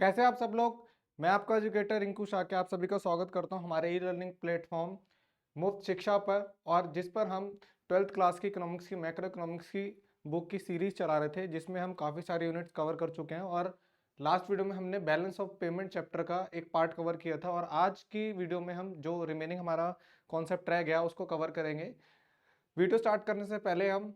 कैसे आप सब लोग। मैं आपका एजुकेटर रिंकू शाह के आप सभी का स्वागत करता हूं हमारे ई लर्निंग प्लेटफॉर्म मुफ्त शिक्षा पर, और जिस पर हम 12th क्लास की इकोनॉमिक्स की मैक्रो इकोनॉमिक्स की बुक की सीरीज चला रहे थे, जिसमें हम काफ़ी सारे यूनिट्स कवर कर चुके हैं। और लास्ट वीडियो में हमने बैलेंस ऑफ पेमेंट चैप्टर का एक पार्ट कवर किया था, और आज की वीडियो में हम जो रिमेनिंग हमारा कॉन्सेप्ट रह गया उसको कवर करेंगे। वीडियो स्टार्ट करने से पहले हम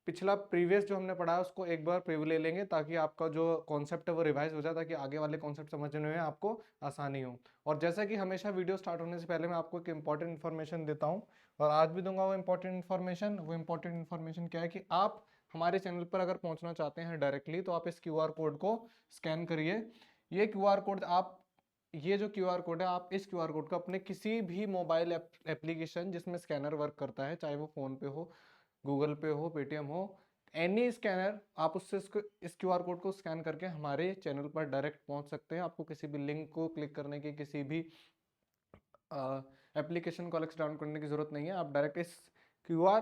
पिछला प्रीवियस जो हमने पढ़ा है उसको एक बार प्रीव्यू ले लेंगे, ताकि आपका जो कॉन्सेप्ट है वो रिवाइज हो जाए, ताकि आगे वाले कॉन्सेप्ट समझने में आपको आसानी हो। और जैसा कि हमेशा वीडियो स्टार्ट होने से पहले मैं आपको एक इंपॉर्टेंट इन्फॉर्मेशन देता हूं, और आज भी दूंगा वो इंपॉर्टेंट इन्फॉर्मेशन क्या है कि आप हमारे चैनल पर अगर पहुंचना चाहते हैं डायरेक्टली, तो आप इस QR कोड को स्कैन करिए। ये QR कोड आप ये जो QR कोड है, आप इस QR कोड को अपने किसी भी मोबाइल एप्लीकेशन जिसमें स्कैनर वर्क करता है, चाहे वो फोन पे हो, गूगल पे हो, पेटीएम हो, एनी स्कैनर, आप उससे इस QR कोड को स्कैन करके हमारे चैनल पर डायरेक्ट पहुंच सकते हैं। आपको किसी भी लिंक को क्लिक करने की, किसी भी एप्लीकेशन को अलग से डाउनलोड करने की जरूरत नहीं है। आप डायरेक्ट इस QR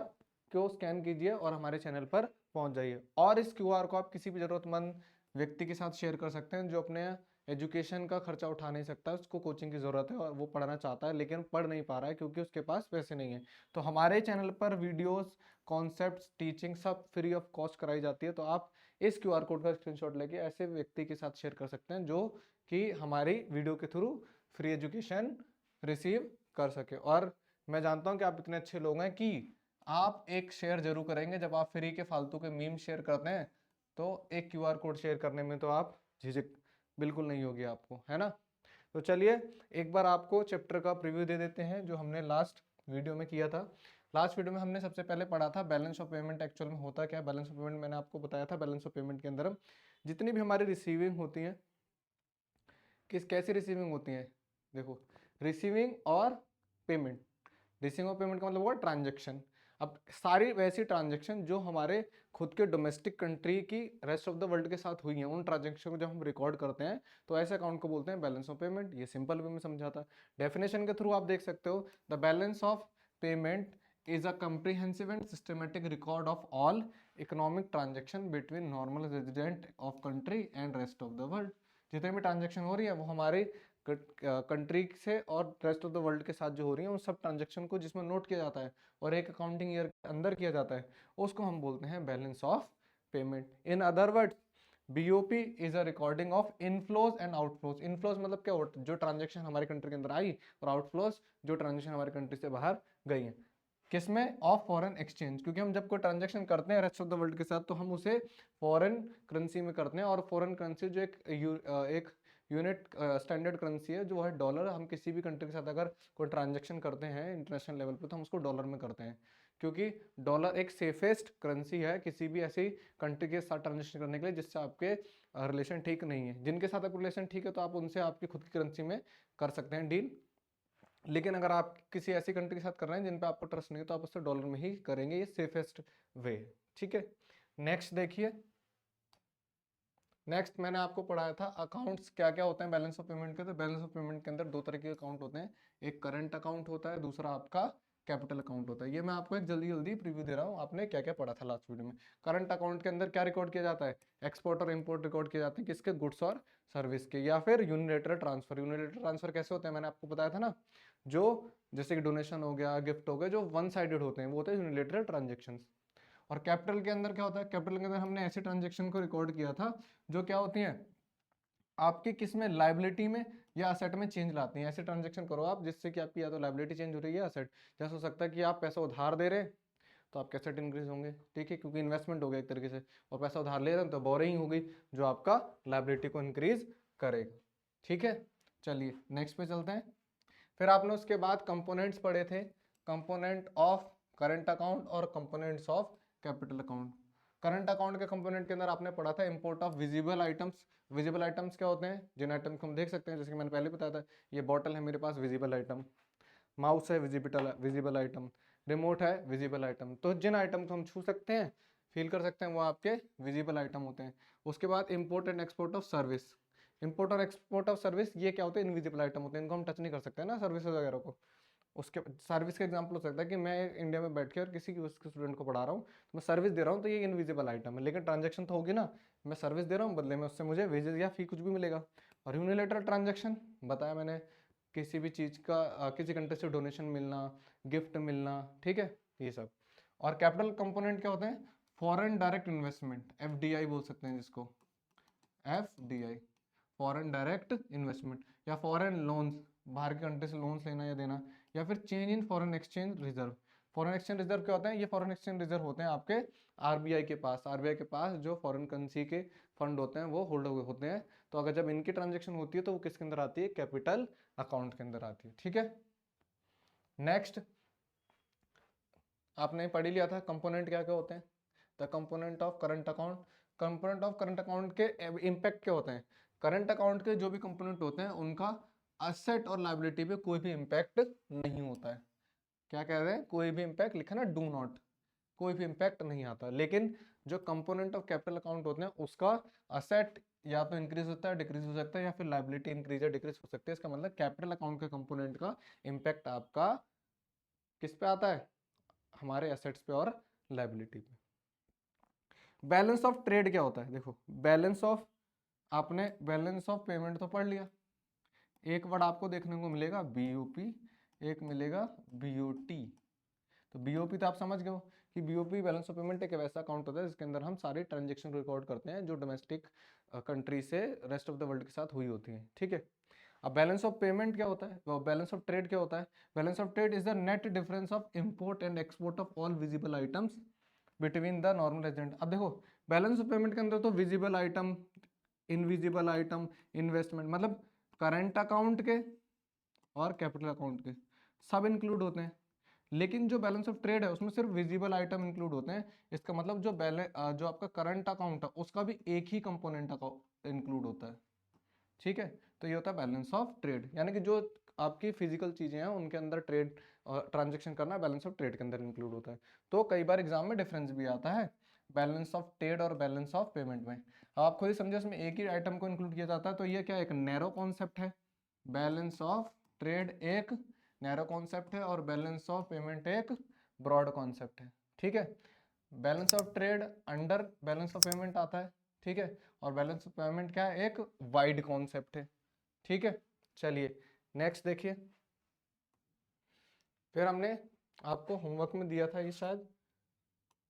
को स्कैन कीजिए और हमारे चैनल पर पहुंच जाइए। और इस QR को आप किसी भी जरूरतमंद व्यक्ति के साथ शेयर कर सकते हैं जो अपने एजुकेशन का खर्चा उठा नहीं सकता, उसको कोचिंग की ज़रूरत है और वो पढ़ना चाहता है लेकिन पढ़ नहीं पा रहा है क्योंकि उसके पास पैसे नहीं है। तो हमारे चैनल पर वीडियोस, कॉन्सेप्ट्स, टीचिंग सब फ्री ऑफ कॉस्ट कराई जाती है। तो आप इस QR कोड का स्क्रीनशॉट लेके ऐसे व्यक्ति के साथ शेयर कर सकते हैं जो कि हमारी वीडियो के थ्रू फ्री एजुकेशन रिसीव कर सके। और मैं जानता हूं कि आप इतने अच्छे लोग हैं कि आप एक शेयर जरूर करेंगे। जब आप फ्री के फालतू के मीम शेयर करते हैं तो एक QR कोड शेयर करने में तो आप झिझक बिल्कुल नहीं होगी आपको, है ना। तो चलिए एक बार आपको चैप्टर का प्रीव्यू दे देते हैं जो हमने लास्ट वीडियो में किया था। लास्ट वीडियो में हमने सबसे पहले पढ़ा था बैलेंस ऑफ पेमेंट एक्चुअल में होता क्या है। बैलेंस ऑफ पेमेंट मैंने आपको बताया था, बैलेंस ऑफ पेमेंट के अंदर हम जितनी भी हमारी रिसीविंग होती हैं, कैसी रिसीविंग होती हैं, देखो, रिसीविंग और पेमेंट। रिसीविंग और पेमेंट का मतलब हुआ ट्रांजेक्शन। अब सारी वैसी ट्रांजेक्शन जो हमारे खुद के डोमेस्टिक कंट्री की रेस्ट ऑफ द वर्ल्ड के साथ हुई हैं, उन ट्रांजेक्शन को जब हम रिकॉर्ड करते हैं तो ऐसे अकाउंट को बोलते हैं बैलेंस ऑफ पेमेंट। ये सिंपल वे में समझाता। डेफिनेशन के थ्रू आप देख सकते हो, the balance of payment is a comprehensive and systematic record of all economic transaction between normal resident of country and rest of the world। जितने भी ट्रांजेक्शन हो रही है वो हमारे कंट्री से और रेस्ट ऑफ द वर्ल्ड के साथ जो हो रही है उन सब ट्रांजेक्शन को जिसमें नोट किया जाता है और एक अकाउंटिंग ईयर के अंदर किया जाता है, उसको हम बोलते हैं balance of payment. In other words, BOP is a recording of inflows and outflows. Inflows मतलब क्या, जो ट्रांजेक्शन हमारे कंट्री के अंदर आई, और आउटफ्लोज जो ट्रांजेक्शन हमारे कंट्री से बाहर गई है। किसमें? Of foreign exchange. क्योंकि हम जब कोई ट्रांजेक्शन करते हैं रेस्ट ऑफ द वर्ल्ड के साथ तो हम उसे फॉरेन करेंसी में करते हैं, और फॉरेन करेंसी जो एक यूनिट स्टैंडर्ड करेंसी है जो है डॉलर। हम किसी भी कंट्री के साथ अगर कोई ट्रांजेक्शन करते हैं इंटरनेशनल लेवल पे तो हम उसको डॉलर में करते हैं, क्योंकि डॉलर एक सेफेस्ट करेंसी है किसी भी ऐसी कंट्री के साथ ट्रांजेक्शन करने के लिए जिससे आपके रिलेशन ठीक नहीं है। जिनके साथ आपका रिलेशन ठीक है तो आप उनसे आपकी खुद की करेंसी में कर सकते हैं डील, लेकिन अगर आप किसी ऐसी कंट्री के साथ कर रहे हैं जिन पे आपको ट्रस्ट नहीं है तो आप उससे डॉलर में ही करेंगे, ये सेफेस्ट वे। ठीक है, नेक्स्ट देखिए। नेक्स्ट मैंने आपको पढ़ाया था अकाउंट्स क्या क्या होते हैं बैलेंस ऑफ पेमेंट के। तो बैलेंस ऑफ पेमेंट के अंदर दो तरह के अकाउंट होते हैं, एक करंट अकाउंट होता है, दूसरा आपका कैपिटल अकाउंट होता है। ये मैं आपको एक जल्दी जल्दी प्रीव्यू दे रहा हूँ, आपने क्या क्या पढ़ा था लास्ट वीडियो में। करंट अकाउंट के अंदर क्या रिकॉर्ड किया जाता है? एक्सपोर्ट और इम्पोर्ट रिकॉर्ड किए जाते हैं, किसके? गुड्स और सर्विस के। या फिर यूनिलेटरल ट्रांसफर। यूनिलेटरल ट्रांसफर कैसे होते हैं मैंने आपको बताया था ना, जो जैसे कि डोनेशन हो गया, गिफ्ट हो गया, जो वन साइडेड होते हैं वो होते हैं यूनिलेटरल ट्रांजेक्शन। और कैपिटल के अंदर क्या होता है? कैपिटल के अंदर हमने ऐसे ट्रांजेक्शन को रिकॉर्ड किया था जो क्या होती हैं, आपके किस में, लाइबिलिटी में या असेट में चेंज लाती हैं। ऐसे ट्रांजेक्शन करो आप जिससे कि आपकी या तो लाइबिलिटी चेंज हो रही है या असेट। जैसे हो सकता है कि आप पैसा उधार दे रहे हैं तो आपके असेट इंक्रीज होंगे, ठीक है, क्योंकि इन्वेस्टमेंट हो गया एक तरीके से, और पैसा उधार ले रहे हैं तो बोरिंग हो गई जो आपका लाइबिलिटी को इंक्रीज करेगा। ठीक है, चलिए नेक्स्ट पे चलते हैं। फिर आपने उसके बाद कंपोनेंट्स पढ़े थे, कंपोनेंट ऑफ करंट अकाउंट और components of capital account. Current account के कंपोनेंट के अंदर आपने पढ़ा था import of visible items. Visible items क्या होते हैं? जिन आइटम को हम देख सकते हैं, जैसे कि मैंने पहले बताया था, ये बॉटल है मेरे पास, विजिबल आइटम। माउस है, विजिबल आइटम। रिमोट है, विजिबल आइटम। तो जिन आइटम को हम छू सकते हैं, फील कर सकते हैं, वो आपके विजिबल आइटम होते हैं। उसके बाद import and export of service. Import और एक्सपोर्ट ऑफ सर्विस ये क्या होते हैं? इनविजिबल आइटम होते हैं, इनको हम टच नहीं कर सकते ना, सर्विसेज वगैरह को। उसके सर्विस का एग्जांपल हो सकता है कि मैं इंडिया में बैठ के और किसी उसके स्टूडेंट को पढ़ा रहा हूँ, तो मैं सर्विस दे रहा हूँ, तो ये इनविजिबल आइटम है, लेकिन ट्रांजैक्शन तो होगी ना, मैं सर्विस दे रहा हूँ, बदले में उससे मुझे वेजेस या फी कुछ भी मिलेगा। और यूनिलेटरल ट्रांजैक्शन बताया मैंने, किसी भी चीज का किसी कंट्री से डोनेशन मिलना, गिफ्ट मिलना, ठीक है, ये सब। और कैपिटल कंपोनेंट क्या होते हैं? फॉरेन डायरेक्ट इन्वेस्टमेंट, एफडीआई बोल सकते हैं जिसको, एफडीआई, फॉरेन डायरेक्ट इन्वेस्टमेंट, या फॉरेन लोन्स, बाहर की कंट्री से लोन्स लेना या देना, या फिर change in foreign exchange reserve. Foreign exchange reserve क्या होते हैं? ये फॉरेन एक्सचेंज रिजर्व होते हैं आपके आरबीआई के पास। आरबीआई के पास जो फॉरेन करेंसी के फंड होते हैं वो होल्ड हुए होते हैं। तो अगर जब इनकी ट्रांजेक्शन होती है तो वो किसके अंदर आती है? कैपिटल अकाउंट के अंदर आती है, ठीक है। नेक्स्ट आपने पढ़ ही लिया था कंपोनेंट क्या क्या होते हैं, the component of current account. Component of current account के इम्पैक्ट क्या होते हैं? करंट अकाउंट के जो भी कंपोनेंट होते हैं उनका असेट और लायबिलिटी पे कोई भी इम्पैक्ट नहीं होता है। क्या कह रहे हैं? कोई भी इम्पैक्ट लिखा ना, डू नॉट, कोई भी इम्पैक्ट नहीं आता। लेकिन जो कंपोनेंट ऑफ कैपिटल अकाउंट होते हैं उसका असेट या तो इंक्रीज होता है, डिक्रीज हो सकता है, या फिर लायबिलिटी इंक्रीज या डिक्रीज हो सकती है। इसका मतलब कैपिटल अकाउंट के कंपोनेंट का इम्पैक्ट आपका किस पे आता है? हमारे एसेट्स पे और लायबिलिटी पे। बैलेंस ऑफ ट्रेड क्या होता है? देखो, बैलेंस ऑफ, आपने बैलेंस ऑफ पेमेंट तो पढ़ लिया। एक वर्ड आपको देखने को मिलेगा बीओपी, एक मिलेगा बीओटी। तो बीओपी तो आप समझ गए हो कि बीओपी बैलेंस ऑफ पेमेंट एक वैसा अकाउंट होता है जिसके अंदर हम सारे ट्रांजेक्शन रिकॉर्ड करते हैं जो डोमेस्टिक कंट्री से रेस्ट ऑफ द वर्ल्ड के साथ हुई होती हैं, ठीक है। अब बैलेंस ऑफ पेमेंट क्या होता है? वो बैलेंस ऑफ ट्रेड क्या होता है? Balance of trade is the net difference of import and export of all visible items between the normal agent. अब देखो, बैलेंस ऑफ पेमेंट के अंदर तो visible item, invisible item, investment, मतलब करंट अकाउंट के और कैपिटल अकाउंट के सब इंक्लूड होते हैं। लेकिन जो बैलेंस ऑफ ट्रेड है उसमें सिर्फ विजिबल आइटम इंक्लूड होते हैं। इसका मतलब जो जो आपका करंट अकाउंट है उसका भी एक ही कंपोनेंट इंक्लूड होता है, ठीक है। तो ये होता है बैलेंस ऑफ ट्रेड, यानी कि जो आपकी फिजिकल चीजें हैं उनके अंदर ट्रेड ट्रांजेक्शन करना बैलेंस ऑफ ट्रेड के अंदर इंक्लूड होता है। तो कई बार एग्जाम में डिफरेंस भी आता है बैलेंस ऑफ ट्रेड और बैलेंस ऑफ पेमेंट में। अब आप खुद ही समझे, इसमें एक ही आइटम को इंक्लूड किया जाता है, तो ये क्या एक नैरो कॉन्सेप्ट है। बैलेंस ऑफ ट्रेड एक नैरो कॉन्सेप्ट है और बैलेंस ऑफ पेमेंट एक ब्रॉड कॉन्सेप्ट है, ठीक है। Balance of trade under balance of payment आता है, ठीक है, और बैलेंस ऑफ पेमेंट क्या है? एक वाइड कॉन्सेप्ट है, ठीक है। चलिए नेक्स्ट देखिए, फिर हमने आपको होमवर्क में दिया था, ये शायद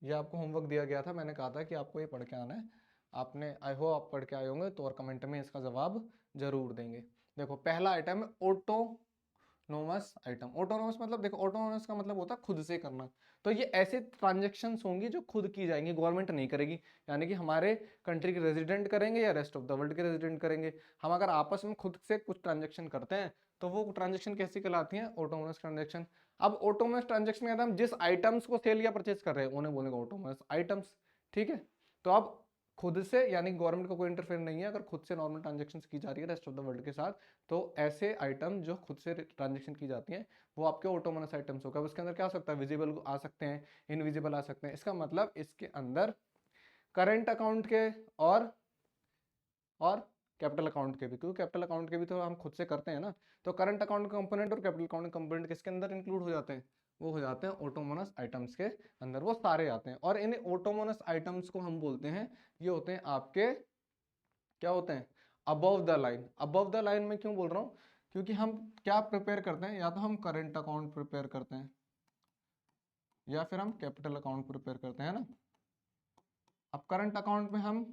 ये आपको होमवर्क दिया गया था, मैंने कहा था कि आपको ये पढ़ के आना है। आपने, आई होप आप पढ़ के आए होंगे तो, और कमेंट में इसका जवाब जरूर देंगे। देखो पहला आइटम है ऑटोनोमस आइटम। ऑटोनोमस मतलब, देखो ऑटोनोमस का मतलब होता है खुद से करना। तो ये ऐसे ट्रांजेक्शन्स होंगी जो खुद की जाएंगी, गवर्नमेंट नहीं करेगी। यानी कि हमारे कंट्री के रेजिडेंट करेंगे या रेस्ट ऑफ द वर्ल्ड के रेजिडेंट करेंगे। हम अगर आपस में खुद से कुछ ट्रांजेक्शन करते हैं तो वो ट्रांजेक्शन कैसी कहलाती है? Autonomous transaction. अब ऑटोनोमस ट्रांजेक्शन में हम जिस आइटम्स को सेल या परचेज कर रहे हैं उन्हें बोलेंगे ऑटोनोमस आइटम्स, ठीक है। तो अब खुद से, यानी गवर्नमेंट का कोई इंटरफेयर नहीं है, अगर खुद से नॉर्मल ट्रांजेक्शन की जा रही है रेस्ट ऑफ द वर्ल्ड के साथ, तो ऐसे आइटम जो खुद से ट्रांजेक्शन की जाती हैं वो आपके ऑटोनोमस आइटम्स होगा। उसके अंदर क्या आ सकता है? विजिबल आ सकते हैं, इनविजिबल आ सकते हैं। इसका मतलब इसके अंदर करंट अकाउंट के और कैपिटल अकाउंट के भी, क्योंकि कैपिटल अकाउंट के भी तो हम खुद से करते हैं ना। तो करंट अकाउंट कंपोनेंट और कैपिटल अकाउंट कंपोनेंट किसके अंदर इंक्लूड हो जाते हैं? वो हो जाते हैं ऑटोमोनस आइटम्स के अंदर, वो सारे आते हैं। और इन ऑटोमोनस आइटम्स को हम बोलते हैं, ये होते हैं आपके, क्या होते हैं? Above the line. Above the line में क्यों बोल रहा हूँ? क्योंकि हम क्या प्रिपेयर करते हैं, या तो हम करंट अकाउंट प्रिपेयर करते हैं या फिर हम कैपिटल अकाउंट प्रिपेयर करते हैं ना। अब करंट अकाउंट में हम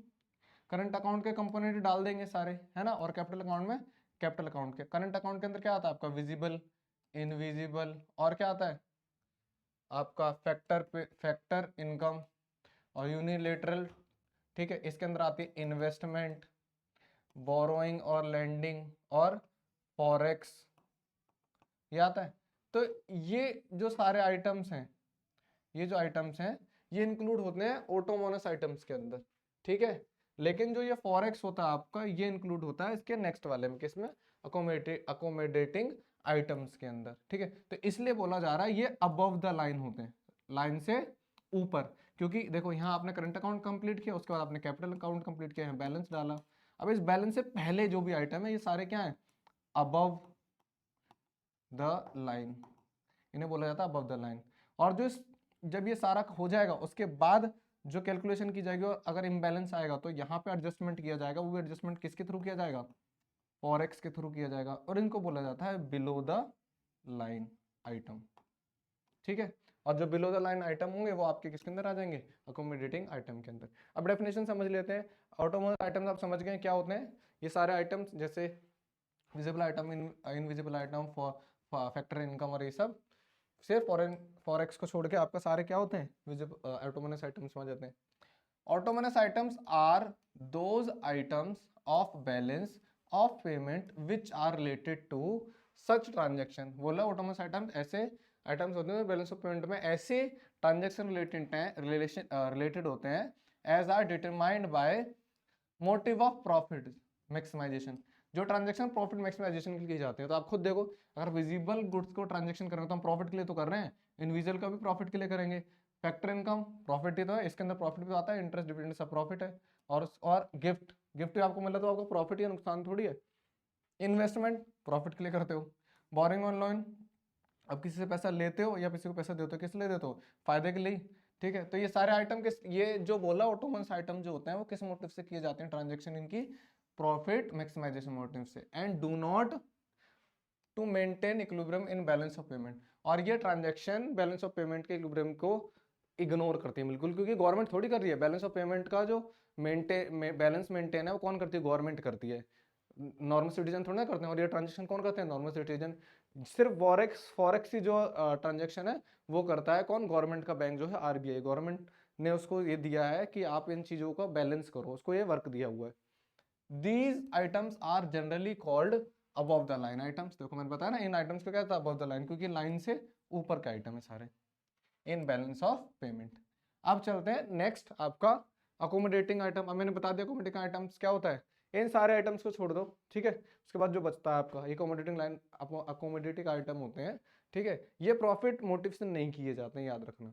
करंट अकाउंट के कंपोनेंट डाल देंगे सारे, है ना, और कैपिटल अकाउंट में कैपिटल अकाउंट के। करंट अकाउंट के अंदर क्या आता है आपका? विजिबल, इनविजिबल, और क्या आता है आपका? फैक्टर इनकम और यूनिलेटरल, ठीक है। इसके अंदर आती है इन्वेस्टमेंट, बोरोइंग और लेंडिंग, और फॉरेक्स, ये आता है। तो ये जो सारे आइटम्स हैं, ये जो आइटम्स हैं ये इंक्लूड होते हैं ऑटोमोनस आइटम्स के अंदर, ठीक है। लेकिन जो ये फॉरेक्स होता है आपका, ये इंक्लूड होता है इसके नेक्स्ट वाले में, किसमें? अकोमोडेटिंग आइटम्स के अंदर, ठीक है। तो इसलिए बोला जा रहा है ये अबव द लाइन होते हैं, लाइन से ऊपर। क्योंकि देखो यहाँ आपने करंट अकाउंट कंप्लीट किया, उसके बाद आपने कैपिटल अकाउंट कंप्लीट किया, बैलेंस डाला। अब इस बैलेंस से पहले जो भी आइटम है ये सारे क्या है? अबव द लाइन, इन्हें बोला जाता है अबव द लाइन। और जो जब ये सारा हो जाएगा उसके बाद जो कैलकुलेशन की जाएगी, और अगर इम्बैलेंस आएगा तो यहाँ पे एडजस्टमेंट किया जाएगा। वो एडजस्टमेंट किसके थ्रू किया जाएगा? फॉरेक्स के थ्रू किया जाएगा, और इनको बोला जाता है बिलो द लाइन आइटम। ठीक है, और जो बिलो द लाइन आइटम होंगे वो आपके किसके अंदर आ जाएंगे, अकोमोडेटिंग आइटम के अंदर। अब डेफिनेशन समझ लेते हैं। ऑटोमोबाइल आइटम्स आप समझ गए क्या होते हैं, ये सारे आइटम्स जैसे visible item, invisible item, factor income और ये सब, सिर्फ फॉरेक्स को छोड़ के आपका सारे क्या होते हैं, विजिबल ऑटोमोबाइल आइटम्स समझ जाते हैं। Autonomous items are those items of balance of payment which are related to such transaction। बोला autonomous items ऐसे items होते हैं बैलेंस ऑफ पेमेंट में ऐसे ट्रांजेक्शन रिलेटेड होते हैं as are determined by motive of profit maximization। जो transaction profit maximisation के लिए की जाते हैं। तो आप खुद देखो, अगर विजिबल गुड्स को ट्रांजेक्शन कर रहे हो तो हम प्रॉफिट के लिए तो कर रहे हैं, इनविजिबल का भी प्रॉफिट के लिए करेंगे। फैक्टर इनकम प्रॉफिट ही तो है, इसके अंदर प्रॉफिट भी आता है, इंटरेस्ट डिविडेंड सब प्रॉफिट है। और गिफ्ट आपको मिला तो आपको प्रॉफिट ही है, नुकसान थोड़ी है। इन्वेस्टमेंट प्रॉफिट के लिए करते हो। बोरिंग ऑन लोन, अब किसी से पैसा लेते हो या किसी को पैसा देते हो, किस लिए देते हो, फायदे के लिए। ठीक है, तो ये सारे आइटम किस, ये जो बोला ऑटोमोबाइल आइटम जो होते हैं वो किस मोटिव से किए जाते हैं, ट्रांजेक्शन इनकी प्रॉफिट मैक्सिमाइजेशन मोटिव से, and do not to maintain equilibrium in balance of payment. और ये ट्रांजैक्शन बैलेंस ऑफ पेमेंट के इक्विलिब्रियम को इग्नोर करती है बिल्कुल, क्योंकि गवर्नमेंट थोड़ी कर रही है। बैलेंस ऑफ पेमेंट का जो बैलेंस मेंटेन है वो कौन करती है, गवर्नमेंट करती है, नॉर्मल सिटीजन थोड़ा ना करते हैं। और ये ट्रांजेक्शन कौन करते हैं, नॉर्मल सिटीजन। सिर्फ फॉरेक्स की जो ट्रांजेक्शन है वो करता है कौन, गवर्नमेंट का बैंक जो है आरबीआई। गवर्नमेंट ने उसको ये दिया है कि आप इन चीजों का बैलेंस करो, उसको ये वर्क दिया हुआ है। These items are generally called above the line items. देखो मैंने बताया ना, इन आइटम्स को क्या था, अबव द लाइन, क्योंकि लाइन से ऊपर का आइटम है सारे इन बैलेंस ऑफ पेमेंट। अब चलते हैं नेक्स्ट आपका अकोमोडेटिंग आइटम। अब मैंने बता दिया अकोमोडेटिंग आइटम्स क्या होता है, इन सारे आइटम्स को छोड़ दो। ठीक है, उसके बाद जो बचता है आपका अकोमोडेटिंग लाइन, अकोमोडेटिंग आइटम होते हैं। ठीक है, ये प्रॉफिट मोटिव से नहीं किए जाते हैं, याद रखना।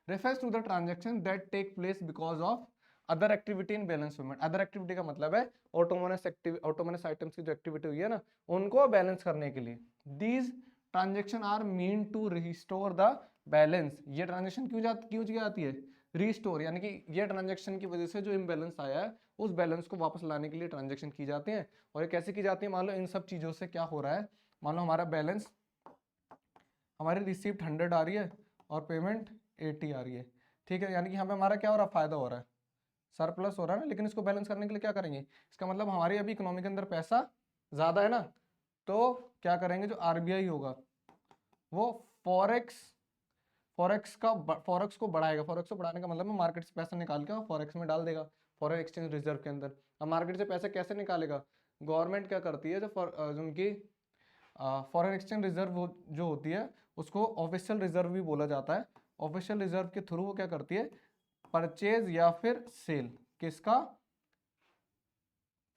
Refers to the transaction that take place because of other activity in balance payment. Other activity का मतलब है ऑटोमोनस आइटम्स की जो एक्टिविटी हुई है ना, उनको बैलेंस करने के लिए। These transaction are mean to restore the balance. ये ट्रांजेक्शन क्यों की जाती है, रिस्टोर, यानी कि ये ट्रांजेक्शन की वजह से जो इम्बैलेंस आया है उस बैलेंस को वापस लाने के लिए ट्रांजेक्शन की जाती है। और ये कैसे की जाती है, मान लो इन सब चीजों से क्या हो रहा है, मान लो हमारा बैलेंस, हमारी रिसीप्ट 100 आ रही है और पेमेंट 80 आ रही है। ठीक है, यानी कि यहाँ पे हमारा क्या हो रहा है, फायदा हो रहा है, सरप्लस हो रहा है ना। लेकिन इसको बैलेंस करने के लिए क्या करेंगे, इसका मतलब हमारी अभी इकोनॉमी के अंदर पैसा ज्यादा है ना, तो क्या करेंगे, जो आरबीआई होगा वो फॉरेक्स को बढ़ाएगा। फॉरेक्स को बढ़ाने का मतलब है मार्केट से पैसा निकाल के फॉरेक्स में डाल देगा, फॉरेन एक्सचेंज रिजर्व के अंदर। अब मार्केट से पैसा कैसे निकालेगा, गवर्नमेंट क्या करती है, जो उनकी फॉरेन एक्सचेंज रिजर्व जो होती है उसको ऑफिशियल रिजर्व भी बोला जाता है। ऑफिशियल रिजर्व के थ्रू वो क्या करती है, परचेज या फिर सेल, किसका,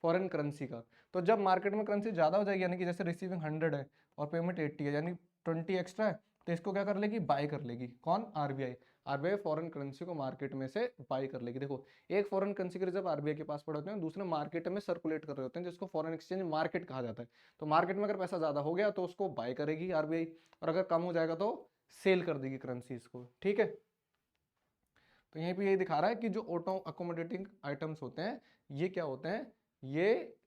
फॉरेन करेंसी का। तो जब मार्केट में करेंसी ज्यादा हो जाएगी, यानी कि जैसे रिसीविंग 100 है और पेमेंट 80 है, यानी 20 एक्स्ट्रा है, तो इसको क्या कर लेगी, बाय कर लेगी। कौन, आरबीआई। आरबीआई फॉरेन करेंसी को मार्केट में से बाय कर लेगी। देखो, एक फॉरेन करेंसी के रिजर्व आरबीआई के पास पड़े होते हैं, दूसरे मार्केट में सर्कुलेट कर रहे होते हैं, जिसको फॉरेन एक्सचेंज मार्केट कहा जाता है। तो मार्केट में अगर पैसा ज्यादा हो गया तो उसको बाय करेगी आरबीआई, और अगर कम हो जाएगा तो सेल कर देगी करेंसीज को। ठीक है, तो यहीं पे यही दिखा रहा है कि जो ऑटो अकोमोडेटिंग आइटम्स होते हैं ये क्या होते हैं, ये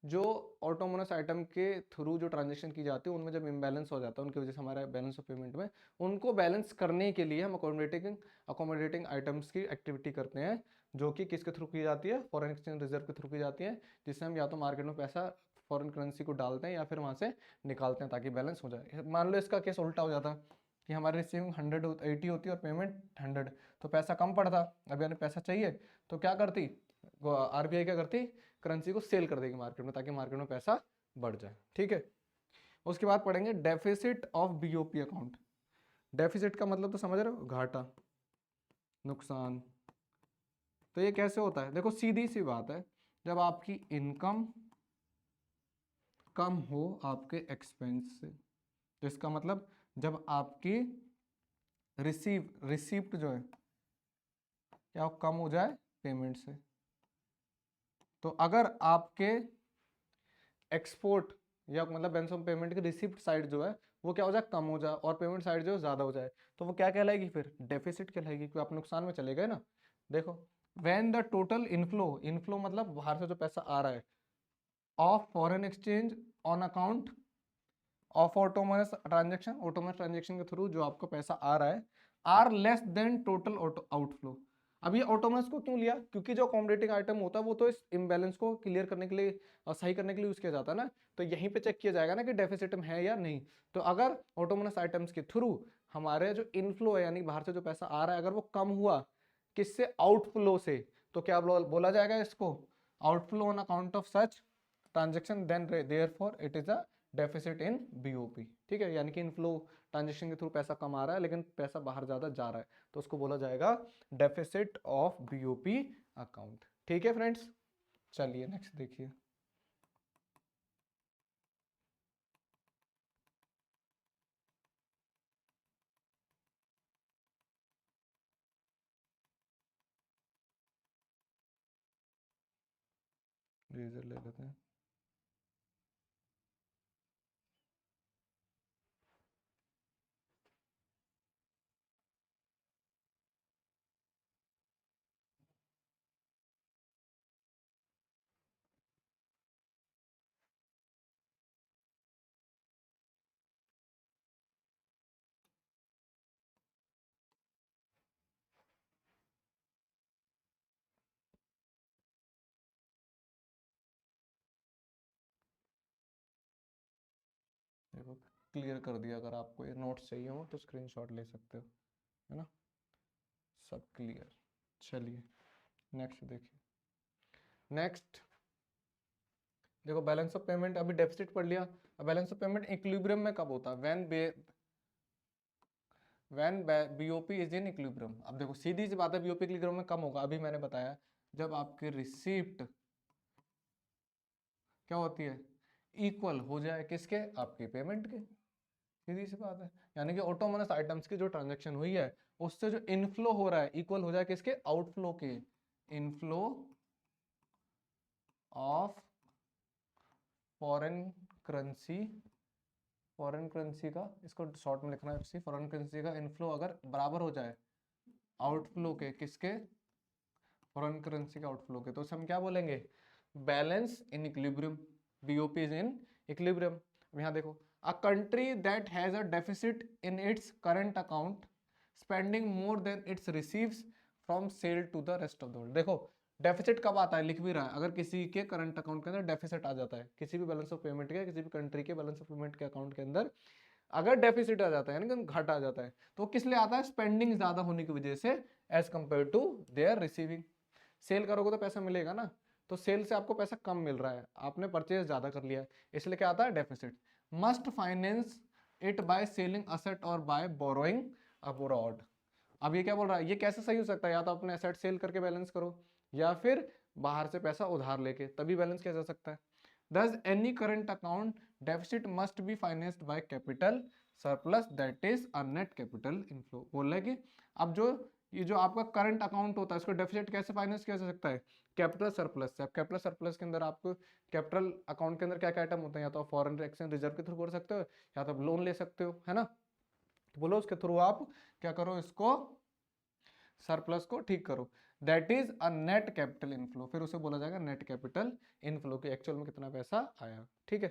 जो ऑटोमोनस आइटम के थ्रू जो ट्रांजेक्शन की जाती है उनमें जब इम्बैलेंस हो जाता है, उनकी वजह से हमारा बैलेंस ऑफ पेमेंट में, उनको बैलेंस करने के लिए हम अकोमोडेटिंग आइटम्स की एक्टिविटी करते हैं, जो कि किसके थ्रू की जाती है, फॉरेन एक्सचेंज रिजर्व के थ्रू की जाती है, जिससे हम या तो मार्केट में पैसा फॉरेन करेंसी को डालते हैं या फिर वहां से निकालते हैं ताकि बैलेंस हो जाए। मान लो इसका केस उल्टा हो जाता कि हमारी रिसीविंग 80 होती है और पेमेंट 100, तो पैसा कम पड़ता, अब यानी पैसा चाहिए, तो क्या करती आरबीआई, क्या करती, करेंसी को सेल कर देगी मार्केट में ताकि मार्केट में पैसा बढ़ जाए। ठीक है, उसके बाद पढ़ेंगे deficit of BOP account. Deficit का मतलब तो समझ रहे हो, घाटा, नुकसान। तो ये कैसे होता है, देखो सीधी सी बात है, जब आपकी इनकम कम हो आपके एक्सपेंस से, तो इसका मतलब जब आपकी रिसीप्ट जो है क्या कम हो जाए पेमेंट से, तो अगर आपके एक्सपोर्ट या मतलब बैलेंस ऑफ पेमेंट की रिसिप्ट साइड जो है वो क्या हो जाए, कम हो जाए, और पेमेंट साइड जो है ज्यादा हो जाए, तो वो क्या कहलाएगी, फिर डेफिसिट कहलाएगी, क्योंकि आप नुकसान में चले गए ना। देखो, when the total inflow, inflow मतलब बाहर से जो पैसा आ रहा है, of foreign exchange on account of autonomous transaction के थ्रू जो आपका पैसा आ रहा है are less than total outflow. अब ये ऑटोमोनस को क्यों लिया? क्योंकि जो अकोमोडेटिंग आइटम होता है वो तो इस इम्बैलेंस को क्लियर करने के लिए और सही करने के लिए यूज किया जाता है ना, तो यहीं पे चेक किया जाएगा ना कि डेफिसिट में है या नहीं। तो अगर ऑटोमोनस आइटम्स के थ्रू हमारे जो इनफ्लो है यानी बाहर से जो पैसा आ रहा है अगर वो कम हुआ किससे? आउटफ्लो से, तो क्या बोला जाएगा इसको? Outflow on account of such transaction then therefore it is a deficit in BOP. ठीक है, यानी कि इनफ्लो ट्रांजेक्शन के थ्रू पैसा कम आ रहा है लेकिन पैसा बाहर ज्यादा जा रहा है, तो उसको बोला जाएगा डेफिसिट ऑफ बीओपी अकाउंट। ठीक है फ्रेंड्स, चलिए नेक्स्ट देखिए। रेजर ले लेते हैं। देखो क्लियर कर दिया, अगर आपको ये नोट्स चाहिए हो तो स्क्रीनशॉट ले सकते हो, है ना? सब क्लियर। चलिए नेक्स्ट देखिए। नेक्स्ट देखो बैलेंस ऑफ पेमेंट, अभी डेफिसिट पढ़ लिया। अब बैलेंस ऑफ पेमेंट इक्विलिब्रियम में कब होता है? When BOP is in equilibrium. अब देखो सीधी सी बात है, बीओपी इक्विलिब्रियम में कम होगा, अभी मैंने बताया जब आपकी रिसीप्ट क्या होती है? इक्वल हो जाए किसके? आपकी पेमेंट के। सीधी सी बात है, यानी कि ऑटोमोनस आइटम्स की जो ट्रांजैक्शन हुई है उससे जो इनफ्लो हो रहा है इक्वल हो जाए किसके? आउटफ्लो के। Inflow of foreign currency, foreign currency का, इसको शॉर्ट में लिखना है FC, फॉरेन करेंसी का इनफ्लो अगर बराबर हो जाए आउटफ्लो के, किसके? फॉरेन करेंसी के आउटफ्लो के, तो उसे हम क्या बोलेंगे? Balance in equilibrium. BOP is in equilibrium. यहाँ देखो, a country that has a deficit in its current account spending more than its receives from sale to the rest of the world. देखो deficit कब आता है, लिख भी रहा है, अगर किसी के करंट अकाउंट के अंदर डेफिसिट आ जाता है, किसी भी बैलेंस ऑफ पेमेंट के, किसी भी कंट्री के बैलेंस ऑफ पेमेंट के अकाउंट के अंदर अगर डेफिसिट आ जाता है यानी कि घट आ जाता है, तो किस लिए आता है? स्पेंडिंग ज्यादा होने की वजह से as compare to their receiving. Sale करोगे तो पैसा मिलेगा ना, तो सेल से आपको पैसा कम मिल रहा है, आपने परचेज ज्यादा कर लिया है, इसलिए क्या आता है? Deficit. Must finance it by selling asset और बाय बोरोइंग अब्रॉड। अब ये क्या बोल रहा है? ये कैसे सही हो सकता है? या तो अपने एसेट सेल करके बैलेंस करो या फिर बाहर से पैसा उधार लेके, तभी बैलेंस किया जा सकता है। Thus any current account deficit must be financed by capital surplus that is a net capital inflow। बोल रहा है कि अब जो ये जो आपका करंट अकाउंट होता है इसको डेफिसिट कैसे फाइनेंस किया जा सकता है? कैपिटल सरप्लस से। अब कैपिटल सरप्लस के अंदर आपको कैपिटल अकाउंट के अंदर क्या क्या आइटम होते हैं? या तो आप फॉरेन एक्सचेंज रिजर्व के थ्रू कर सकते हो या तो आप लोन ले सकते हो, है ना? तो बोलो उसके थ्रू आप क्या करो, इसको सरप्लस को ठीक करो। That is a net capital inflow, फिर उसे बोला जाएगा नेट कैपिटल इनफ्लो की एक्चुअल में कितना पैसा आया। ठीक है,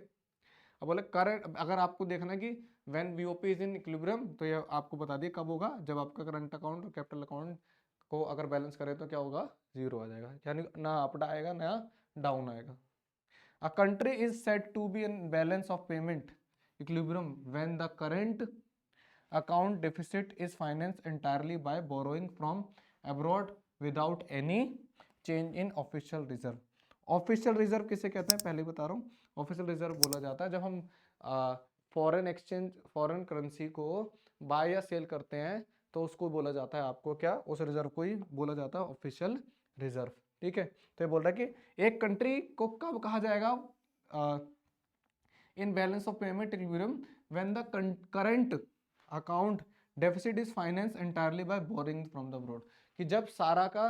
अब बोले करंट, अगर आपको देखना है कि when BOP is in equilibrium, तो ये आपको बता दिए कब होगा, जब आपका करंट अकाउंट और कैपिटल अकाउंट को अगर बैलेंस करें तो क्या होगा? जीरो आ जाएगा, यानी ना अप आएगा ना डाउन आएगा। A country is said to be in balance of payment equilibrium when the current account deficit is financed entirely by borrowing from abroad without any change in official reserve। Official reserve किसे कहते हैं पहले बता रहा हूँ। Official reserve बोला जाता है जब हम फॉरेन एक्सचेंज, फॉरेन करेंसी को बाय या सेल करते हैं तो उसको बोला जाता है, आपको क्या, उस रिजर्व को ही बोला जाता है ऑफिशियल रिजर्व। ठीक है, तो ये बोल रहा है कि एक कंट्री को कब कहा जाएगा in balance of payment equilibrium when the current account deficit is finance entirely by borrowing from the abroad, कि जब सारा का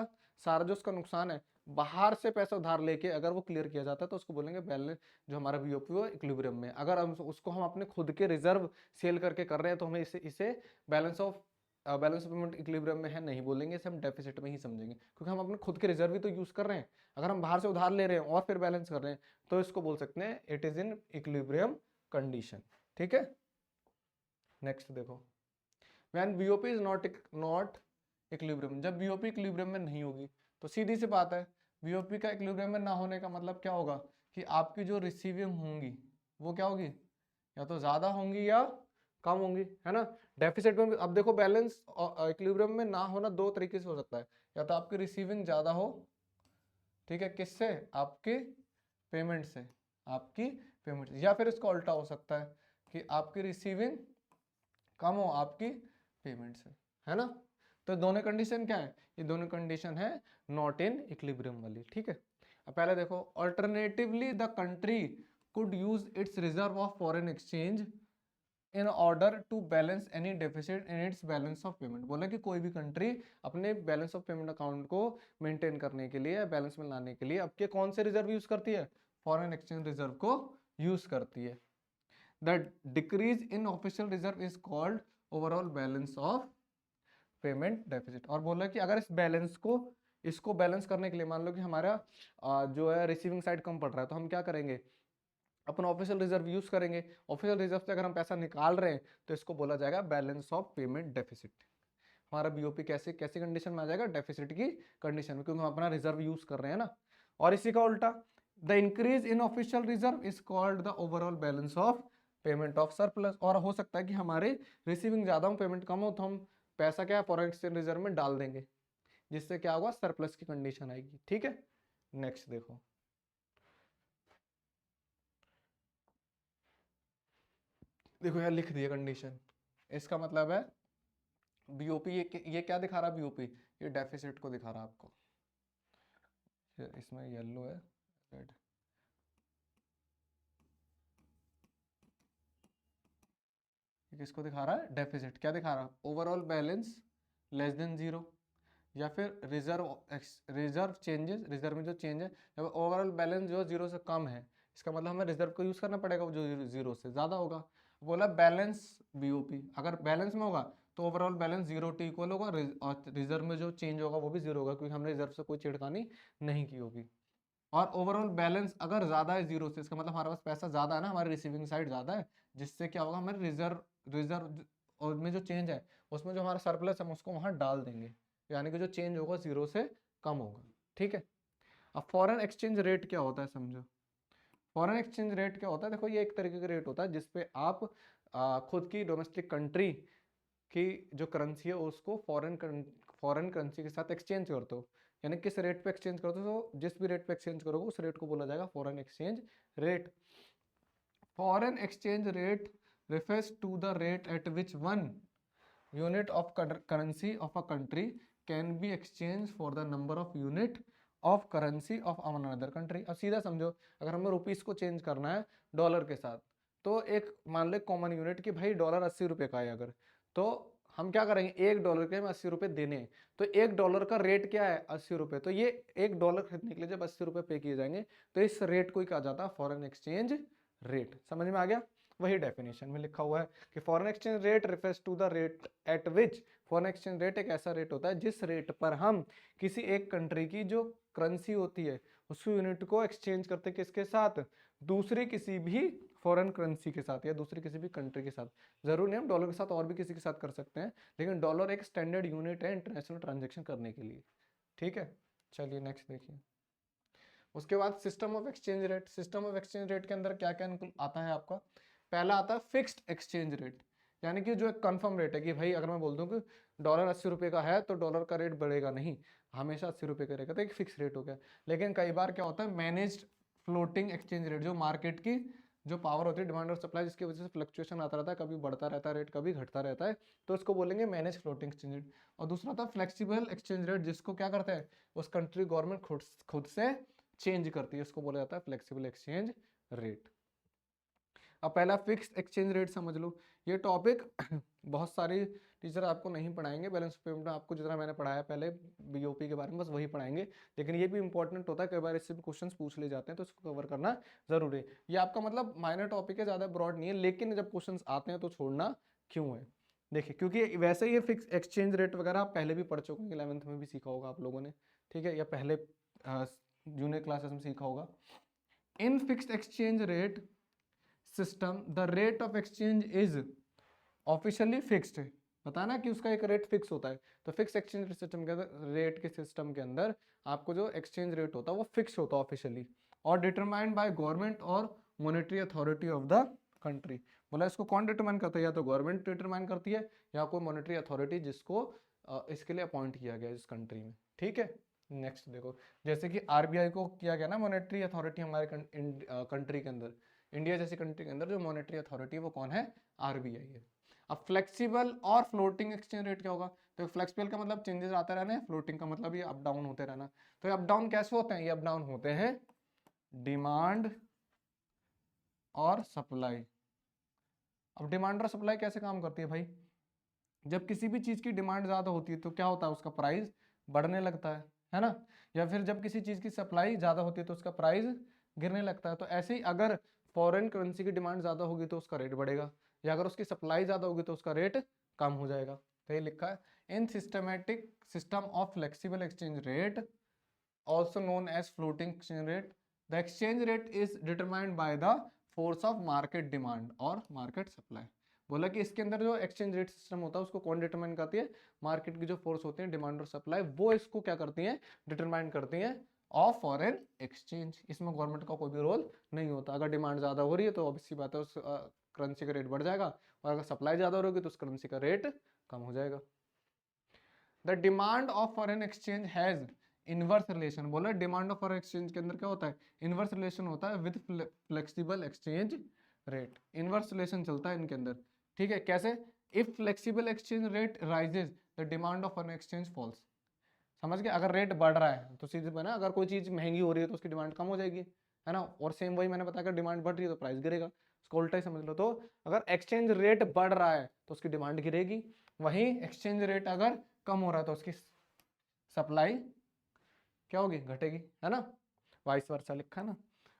सारा जो उसका नुकसान है बाहर से पैसा उधार लेके अगर वो क्लियर किया जाता है तो उसको बोलेंगे बैलेंस, जो हमारा बीओपी हो इक्विलिब्रियम में। अगर हम उसको हम अपने खुद के रिजर्व सेल करके कर रहे हैं तो हमें इसे इसे balance of balance of payment equilibrium में है नहीं बोलेंगे, इसे हम डेफिसिट में ही समझेंगे, क्योंकि हम अपने खुद के रिजर्व ही तो यूज कर रहे हैं। अगर हम बाहर से उधार ले रहे हैं और फिर बैलेंस कर रहे हैं तो इसको बोल सकते हैं it is in equilibrium condition. ठीक है, नेक्स्ट देखो, when BOP is not equilibrium, जब बीओपी इक्विलिब्रियम में नहीं होगी तो सीधी सी बात है, बीओपी का इक्विलिब्रियम में ना होने का मतलब क्या होगा कि आपकी जो रिसीविंग होंगी वो क्या होगी, या तो ज्यादा होंगी या कम होंगी, है ना। डेफिसिट में अब देखो बैलेंस इक्विलिब्रियम में ना होना दो तरीके से हो सकता है, या तो आपकी रिसीविंग ज्यादा हो, ठीक है, किससे, आपके पेमेंट से, आपकी पेमेंट से, या फिर इसका उल्टा हो सकता है कि आपकी रिसीविंग कम हो आपकी पेमेंट से, है ना। तो दोनों कंडीशन क्या है, ये दोनों कंडीशन है नॉट इन इक्विलिब्रियम वाली। ठीक है, अब पहले देखो, alternatively the country could use its reserve of foreign exchange in order to balance any deficit in its balance of payment. बोला कि कोई भी कंट्री अपने बैलेंस ऑफ पेमेंट अकाउंट को मेंटेन करने के लिए, बैलेंस में लाने के लिए अब के कौन से रिजर्व यूज करती है, फॉरेन एक्सचेंज रिजर्व को यूज करती है। The decrease in official reserve is called overall balance of payment deficit. और बोला कि अगर इस बैलेंस को, इसको बैलेंस करने के लिए मान लो कि हमारा जो है रिसीविंग साइड कम पड़ रहा है, तो हम क्या करेंगे, अपना ऑफिशियल रिजर्व यूज करेंगे। ऑफिशियल रिजर्व से अगर हम पैसा निकाल रहे हैं तो इसको बोला जाएगा बैलेंस ऑफ पेमेंट डेफिसिट। हमारा बीओपी कैसे कैसी कंडीशन में आ जाएगा, डेफिसिट की कंडीशन में, क्योंकि हम अपना रिजर्व यूज कर रहे हैं ना। और इसी का उल्टा, the increase in official reserve is called the overall balance of payment of surplus. और हो सकता है कि हमारे रिसीविंग ज्यादा हो, पेमेंट कम हो, तो हम पैसा क्या है फॉरेन एक्सचेंज रिजर्व में डाल देंगे, जिससे क्या होगा, सरप्लस की कंडीशन आएगी। ठीक है, नेक्स्ट देखो, देखो यार लिख दिया कंडीशन, इसका मतलब है बीओपी, ये क्या दिखा रहा है बीओपी, ये डेफिसिट को दिखा रहा है आपको, इसमें येलो है, रेड, किसको दिखा रहा है, डेफिसिट। क्या दिखा रहा है, overall balance less than zero, या फिर रिजर्व चेंजेस, रिजर्व में जो चेंज है, जब ओवरऑल बैलेंस जो जीरो से कम है, इसका मतलब हमें रिजर्व को यूज करना पड़ेगा, जो जीरो से ज्यादा होगा। बोला बैलेंस बीओपी, अगर बैलेंस में होगा तो overall balance zero T equal होगा, और रिजर्व में जो चेंज होगा वो भी जीरो होगा, क्योंकि हमने रिजर्व से कोई छेड़खानी नहीं की होगी। और ओवरऑल बैलेंस अगर ज्यादा है जीरो से, इसका मतलब हमारे पास पैसा ज्यादा है ना, हमारी रिसीविंग साइड ज्यादा है, जिससे क्या होगा, हमारे रिजर्व रिजर्व और में जो चेंज है उसमें जो हमारा सरप्लस है हम उसको वहां डाल देंगे, यानी कि जो चेंज होगा जीरो से कम होगा। ठीक है, अब फॉरेन एक्सचेंज रेट क्या होता है समझो। फॉरेन एक्सचेंज रेट क्या होता है, देखो ये एक तरीके का रेट होता है जिसपे आप खुद की डोमेस्टिक कंट्री की जो करेंसी है उसको फॉरेन करेंसी के साथ एक्सचेंज करते हो, यानी किस रेट पे एक्सचेंज करते हो, तो जिस भी रेट पे एक्सचेंज करोगे उस रेट को बोला जाएगा foreign exchange rate. Foreign exchange rate refers to the rate at which one unit of currency of a country can be exchanged for the number of unit of currency of another country। अब सीधा समझो, अगर हमें rupees को change करना है dollar के साथ, तो एक मान ले कॉमन यूनिट कि भाई डॉलर 80 रुपए का है अगर, तो हम क्या करेंगे, एक डॉलर के हमें 80 रुपए देने हैं, तो एक डॉलर का रेट क्या है 80 रुपए, तो ये एक डॉलर खरीदने के लिए जब 80 रुपए पे किए जाएंगे तो इस रेट को ही कहा जाता है फॉरेन एक्सचेंज रेट। समझ में आ गया, वही डेफिनेशन में लिखा हुआ है कि foreign exchange rate refers to the rate at which, foreign exchange rate एक ऐसा रेट होता है जिस रेट पर हम किसी एक कंट्री की जो करेंसी होती है उस यूनिट को एक्सचेंज करते हैं किसके साथ, दूसरी किसी भी फॉरेन करेंसी के साथ या दूसरी किसी भी कंट्री के साथ। जरूर नहीं हम डॉलर के साथ और भी किसी के साथ कर सकते हैं, लेकिन डॉलर एक स्टैंडर्ड यूनिट है इंटरनेशनल ट्रांजेक्शन करने के लिए। ठीक है, चलिए नेक्स्ट देखिए। उसके बाद system of exchange rate, system of exchange rate के अंदर क्या क्या आता है आपका, पहला आता है फिक्स्ड एक्सचेंज रेट, यानी कि जो एक कंफर्म रेट है कि भाई अगर मैं बोल दूं कि डॉलर 80 रुपए का है तो डॉलर का रेट बढ़ेगा नहीं, हमेशा 80 रुपए का रहेगा, तो एक फिक्स रेट हो गया। लेकिन कई बार क्या होता है मैनेज्ड फ्लोटिंग एक्सचेंज रेट, जो मार्केट की जो पावर होती है डिमांड और सप्लाई, जिसकी वजह से फ्लक्चुएशन आता रहता है, कभी बढ़ता रहता है रेट कभी घटता रहता है, तो उसको बोलेंगे मैनेज फ्लोटिंग एक्सचेंज रेट। और दूसरा था फ्लेक्सिबल एक्सचेंज रेट, जिसको क्या करते हैं उस कंट्री गवर्नमेंट खुद से चेंज करती है, उसको बोला जाता है फ्लेक्सिबल एक्सचेंज रेट। अब पहला फिक्स एक्सचेंज रेट समझ लो, ये टॉपिक बहुत सारी टीचर आपको नहीं पढ़ाएंगे, बैलेंस ऑफ पेमेंट में आपको जितना मैंने पढ़ाया पहले बीओपी के बारे में बस वही पढ़ाएंगे, लेकिन ये भी इंपॉर्टेंट होता है, कई बार इससे भी क्वेश्चंस पूछ ले जाते हैं तो इसको कवर करना जरूरी है। ये आपका मतलब माइनर टॉपिक है, ज्यादा ब्रॉड नहीं है, लेकिन जब क्वेश्चंस आते हैं तो छोड़ना क्यों है। देखिए, क्योंकि वैसे ये फिक्स एक्सचेंज रेट वगैरह आप पहले भी पढ़ चुके हैं, 11th में भी सीखा होगा आप लोगों ने, ठीक है, या पहले जूनियर क्लासेस में सीखा होगा। In fixed exchange rate system the rate of exchange is officially fixed है, पता ना कि उसका एक रेट फिक्स होता है। तो फिक्स एक्सचेंज सिस्टम के अंदर, रेट के सिस्टम के अंदर आपको जो एक्सचेंज रेट होता है वो फिक्स होता है ऑफिशियली, और डिटरमाइंड बाय गवर्नमेंट और monetary authority of the country. बोला इसको कौन डिटरमाइन करता है, या तो गवर्नमेंट डिटरमाइन करती है या कोई मॉनेटरी अथॉरिटी जिसको इसके लिए अपॉइंट किया गया इस कंट्री में, ठीक है। नेक्स्ट देखो, जैसे कि आरबीआई को किया गया ना मॉनेटरी अथॉरिटी हमारे कंट्री के अंदर, इंडिया जैसी कंट्री के अंदर जो मॉनेटरी अथॉरिटी है वो कौन है, आरबीआई है। अब फ्लेक्सिबल और फ्लोटिंग एक्सचेंज रेट क्या होगा, तो फ्लेक्सिबल का मतलब चेंजेस आते रहना है, फ्लोटिंग का मतलब ये अप डाउन होते रहना। तो ये अप डाउन कैसे होते हैं, ये अप डाउन होते हैं डिमांड और सप्लाई। अब डिमांड और सप्लाई कैसे काम करती है भाई, जब किसी भी चीज की डिमांड ज्यादा होती है तो क्या होता है, उसका प्राइस बढ़ने लगता है ना, या फिर जब किसी चीज की सप्लाई ज्यादा होती है तो उसका प्राइस गिरने लगता है। तो ऐसे ही अगर फॉरेन करेंसी की डिमांड ज्यादा होगी तो उसका रेट बढ़ेगा, या अगर उसकी सप्लाई ज्यादा होगी तो उसका रेट कम हो जाएगा। तो ये लिखा है, इन systematic system of flexible exchange rate also known as floating exchange rate, the exchange rate is determined by the force of market demand और market supply। बोला कि इसके अंदर जो एक्सचेंज रेट सिस्टम होता है उसको कौन डिटरमाइन करती है, मार्केट की जो फोर्स होती है डिमांड और सप्लाई, वो इसको क्या करती है, डिटरमाइन करती है ऑफ फॉरेन एक्सचेंज। इसमें गवर्नमेंट का कोई भी रोल नहीं होता। अगर डिमांड ज्यादा हो रही है तो ऑब्वियस सी बात है उस करेंसी का रेट बढ़ जाएगा, और अगर सप्लाई ज्यादा हो रही होगी तो उस करेंसी का रेट कम हो जाएगा। The demand of foreign exchange has inverse relation. बोला डिमांड ऑफ फॉरेन एक्सचेंज के अंदर क्या होता है, इनवर्स रिलेशन होता है with flexible exchange rate. Inverse relation चलता है इनके अंदर, ठीक है। कैसे, if flexible exchange rate rises the demand of foreign exchange falls. समझ गए, अगर रेट बढ़ रहा है तो सीधे बना, अगर कोई चीज महंगी हो रही है तो उसकी डिमांड कम हो जाएगी, है ना। और सेम वही मैंने बताया, अगर डिमांड बढ़ रही है तो प्राइस गिरेगा, उसको उल्टा ही समझ लो। तो अगर एक्सचेंज रेट बढ़ रहा है तो उसकी डिमांड गिरेगी, वहीं एक्सचेंज रेट अगर कम हो रहा है तो उसकी सप्लाई क्या होगी, घटेगी, है ना। वाइस वर्सा लिखा है ना।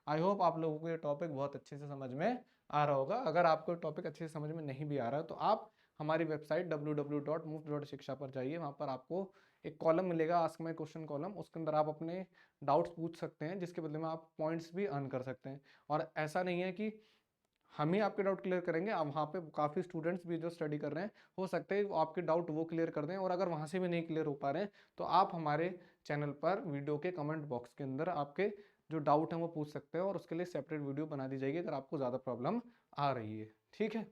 आई होप आप लोगों को ये टॉपिक बहुत अच्छे से समझ में आ रहा होगा। अगर आपको टॉपिक अच्छे से समझ में नहीं भी आ रहा है तो आप हमारी वेबसाइट www.muft.shiksha पर जाइए, वहाँ पर आपको एक कॉलम मिलेगा आस्क माई क्वेश्चन कॉलम, उसके अंदर आप अपने डाउट्स पूछ सकते हैं, जिसके बदले में आप पॉइंट्स भी अर्न कर सकते हैं। और ऐसा नहीं है कि हम ही आपके डाउट क्लियर करेंगे, अब वहाँ पे काफ़ी स्टूडेंट्स भी जो स्टडी कर रहे हैं, हो सकते हैं आपके डाउट वो क्लियर कर दें। और अगर वहाँ से भी नहीं क्लियर हो पा रहे हैं तो आप हमारे चैनल पर वीडियो के कमेंट बॉक्स के अंदर आपके जो डाउट हैं वो पूछ सकते हैं, और उसके लिए सेपरेट वीडियो बना दी जाएगी अगर आपको ज़्यादा प्रॉब्लम आ रही है, ठीक है।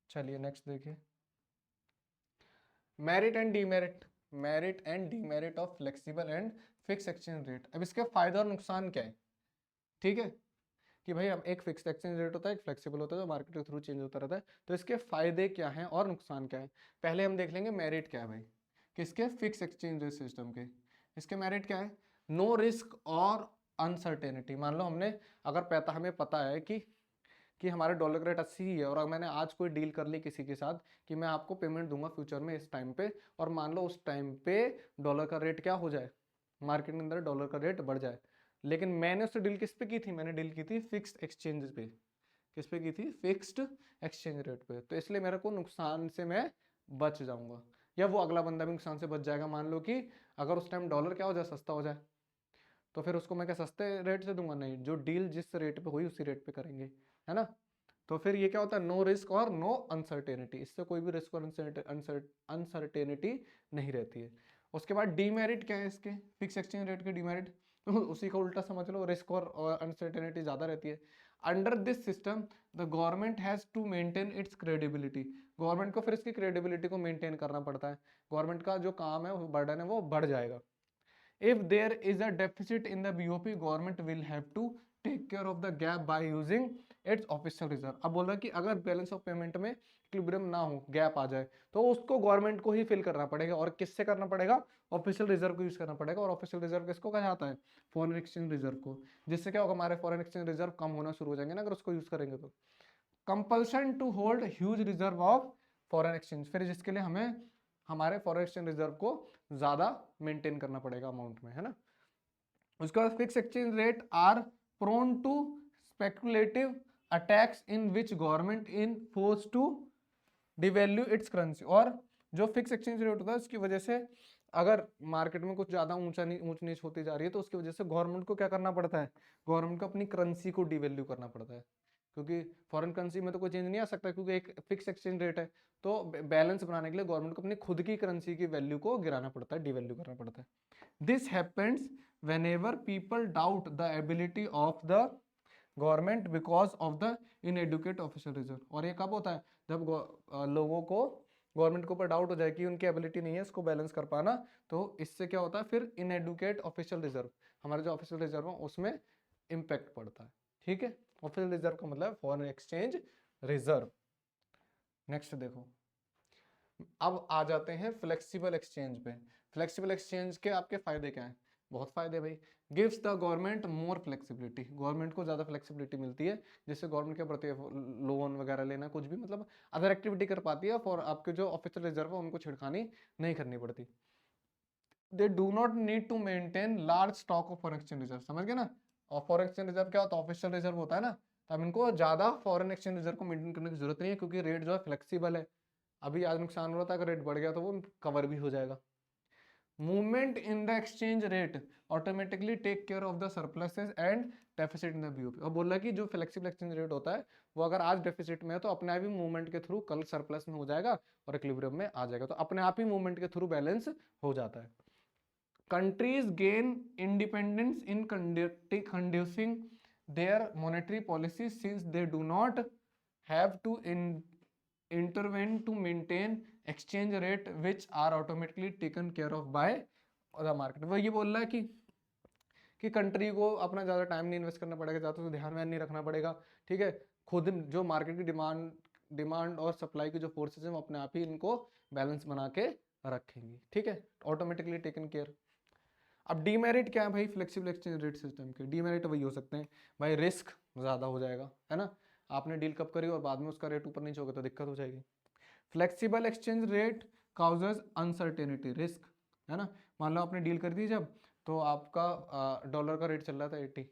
चलिए नेक्स्ट देखिए, merit and demerit, merit and demerit of flexible and fix exchange rate. अब इसके फायदे और नुकसान क्या है, ठीक है, कि भाई हम एक फिक्स एक्सचेंज रेट होता है, एक फ्लेक्सिबल होता है जो मार्केट के थ्रू चेंज होता रहता है। तो इसके फायदे क्या हैं और नुकसान क्या है, पहले हम देख लेंगे मेरिट क्या है भाई, किसके, फिक्स एक्सचेंज रेट सिस्टम के। इसके मेरिट क्या है, नो रिस्क और अनसर्टेनिटी। मान लो हमने, अगर हमें पता है कि हमारे डॉलर का रेट 80 ही है, और अगर मैंने आज कोई डील कर ली किसी के साथ कि मैं आपको पेमेंट दूंगा फ्यूचर में इस टाइम पे, और मान लो उस टाइम पे डॉलर का रेट क्या हो जाए, मार्केट के अंदर डॉलर का रेट बढ़ जाए, लेकिन मैंने उससे डील किस पे की थी, मैंने डील की थी फिक्स्ड एक्सचेंज पे। किस पे की थी, फिक्स्ड एक्सचेंज रेट पे। तो इसलिए मेरे को नुकसान से मैं बच जाऊंगा, या वो अगला बंदा भी नुकसान से बच जाएगा। मान लो कि अगर उस टाइम डॉलर क्या हो जाए, सस्ता हो जाए, तो फिर उसको मैं क्या सस्ते रेट से दूंगा, नहीं, जो डील जिस रेट पे हुई उसी रेट पे करेंगे, है ना। तो फिर ये क्या होता है, नो रिस्क और नो अनसर्टेनिटी, इससे कोई भी रिस्क और अनसर्टेनिटी नहीं रहती है। उसके बाद डीमेरिट क्या है इसके, फिक्स एक्सचेंज रेट के डीमेरिट उसी का उल्टा समझ लो, रिस्क और अनसर्टेनिटी ज्यादा रहती है। Under this system the government has to maintain its credibility. Government को फिर इसकी क्रेडिबिलिटी को मेंटेन करना पड़ता है, गवर्नमेंट का जो काम है, बर्डन है, वो बढ़ जाएगा। If there is a deficit in the BOP, government will have to take care of the gap by using its official reserve। अब बोल रहा है कि अगर बैलेंस ऑफ पेमेंट में इक्विलिब्रियम ना हो, गैप आ जाए, तो उसको गवर्नमेंट को ही फिल करना पड़ेगा। और किससे करना पड़ेगा, ऑफिशियल रिजर्व को यूज करना पड़ेगा। और ऑफिशियल रिजर्व किसको कहा जाता है, फॉरेन एक्सचेंज रिजर्व को। जिससे क्या होगा, हमारे फॉरेन एक्सचेंज रिजर्व कम होना शुरू हो जाएंगे ना अगर उसको यूज करेंगे तो। Compulsion to hold huge reserve of foreign exchange, फिर जिसके लिए हमें हमारे फॉरेन एक्सचेंज रिजर्व को ज्यादा मेंटेन करना पड़ेगा अमाउंट में, है ना। उसके बाद fix exchange rate are prone to speculative attacks in which government in force to devalue its currency. और जो फिक्स एक्सचेंज रेट होता है उसकी वजह से अगर मार्केट में कुछ ज्यादा ऊंच नीच होती जा रही है तो उसकी वजह से गवर्नमेंट को क्या करना पड़ता है, गवर्नमेंट को अपनी करेंसी को डिवैल्यू करना पड़ता है, क्योंकि फॉरेन करेंसी में तो कोई चेंज नहीं आ सकता क्योंकि एक फिक्स एक्सचेंज रेट है। तो बैलेंस बनाने के लिए गवर्नमेंट को अपनी खुद की करेंसी की वैल्यू को गिराना पड़ता है, डिवैल्यू करना पड़ता है। This happens whenever people doubt the ability of the government because of the inadequate official reserve. और ये कब होता है, जब लोगों को गवर्नमेंट के ऊपर डाउट हो जाए कि उनकी एबिलिटी नहीं है इसको बैलेंस कर पाना, तो इससे क्या होता है फिर इनएडुकेट ऑफिशियल रिजर्व, हमारे जो ऑफिशियल रिजर्व है उसमें इम्पैक्ट पड़ता है। ठीक है, ऑफिशियल रिजर्व का मतलब फॉरेन एक्सचेंज रिजर्व। नेक्स्ट देखो, अब आ जाते हैं फ्लेक्सिबल एक्सचेंज पे। फ्लेक्सिबल एक्सचेंज के आपके फायदे क्या हैं, बहुत फायदे भाई। Gives the government more flexibility, government को ज्यादा फ्लेक्सिबिलिटी मिलती है जिससे गवर्नमेंट के प्रति लोन वगैरह लेना कुछ भी मतलब अदर एक्टिविटी कर पाती है, फॉर आपके जो ऑफिशियल रिजर्व है उनको छिड़खानी नहीं करनी पड़ती। They do not need to maintain large stock of foreign exchange reserve, समझ गए ना। और फॉरेन एक्सचेंज रिजर्व क्या होता है, ऑफिशियल रिजर्व होता है ना, तो अब इनको ज्यादा फॉरेन एक्सचेंज रिजर्व को मेंटेन करने की जरूरत नहीं है क्योंकि रेट जो है फ्लेक्सिबल है। अभी आज नुकसान हो रहा था, अगर रेट बढ़ गया तो वो कवर भी हो जाएगा। Movement in the exchange rate automatically take care of the surpluses and deficit in the BOP. और बोला कि जो फ्लेक्सिबल एक्सचेंज रेट होता है वो अगर आज डेफिसिट में है तो अपने आप ही मूवमेंट के थ्रू कल सरप्लस में हो जाएगा और इक्विलिब्रियम में आ जाएगा, तो अपने आप ही मूवमेंट के थ्रू बैलेंस हो जाता है। Countries gain independence in conducting their monetary policy since they do not have to intervene to maintain exchange rate which are automatically taken care of by the market। वो ये बोल रहा है कि कंट्री को अपना ज़्यादा टाइम नहीं इन्वेस्ट करना पड़ेगा, ज़्यादा तो ध्यान नहीं रखना पड़ेगा। ठीक है, खुद जो मार्केट की डिमांड और सप्लाई की जो फोर्सेस हैं वो अपने आप ही इनको बैलेंस बना के रखेंगी। ठीक है, ऑटोमेटिकली टेकन केयर। अब डीमेरिट क्या है भाई फ्लेक्सिबल एक्सचेंज रेट सिस्टम के, डीमेरिट वही हो सकते हैं भाई, रिस्क ज़्यादा हो जाएगा, है ना, आपने डील कब करी और बाद में उसका रेट ऊपर नीचे होगा तो दिक्कत हो जाएगी। Flexible exchange rate causes uncertainty risk, है ना। मान लो आपने डील कर दी जब, तो आपका डॉलर का रेट चल रहा था 80,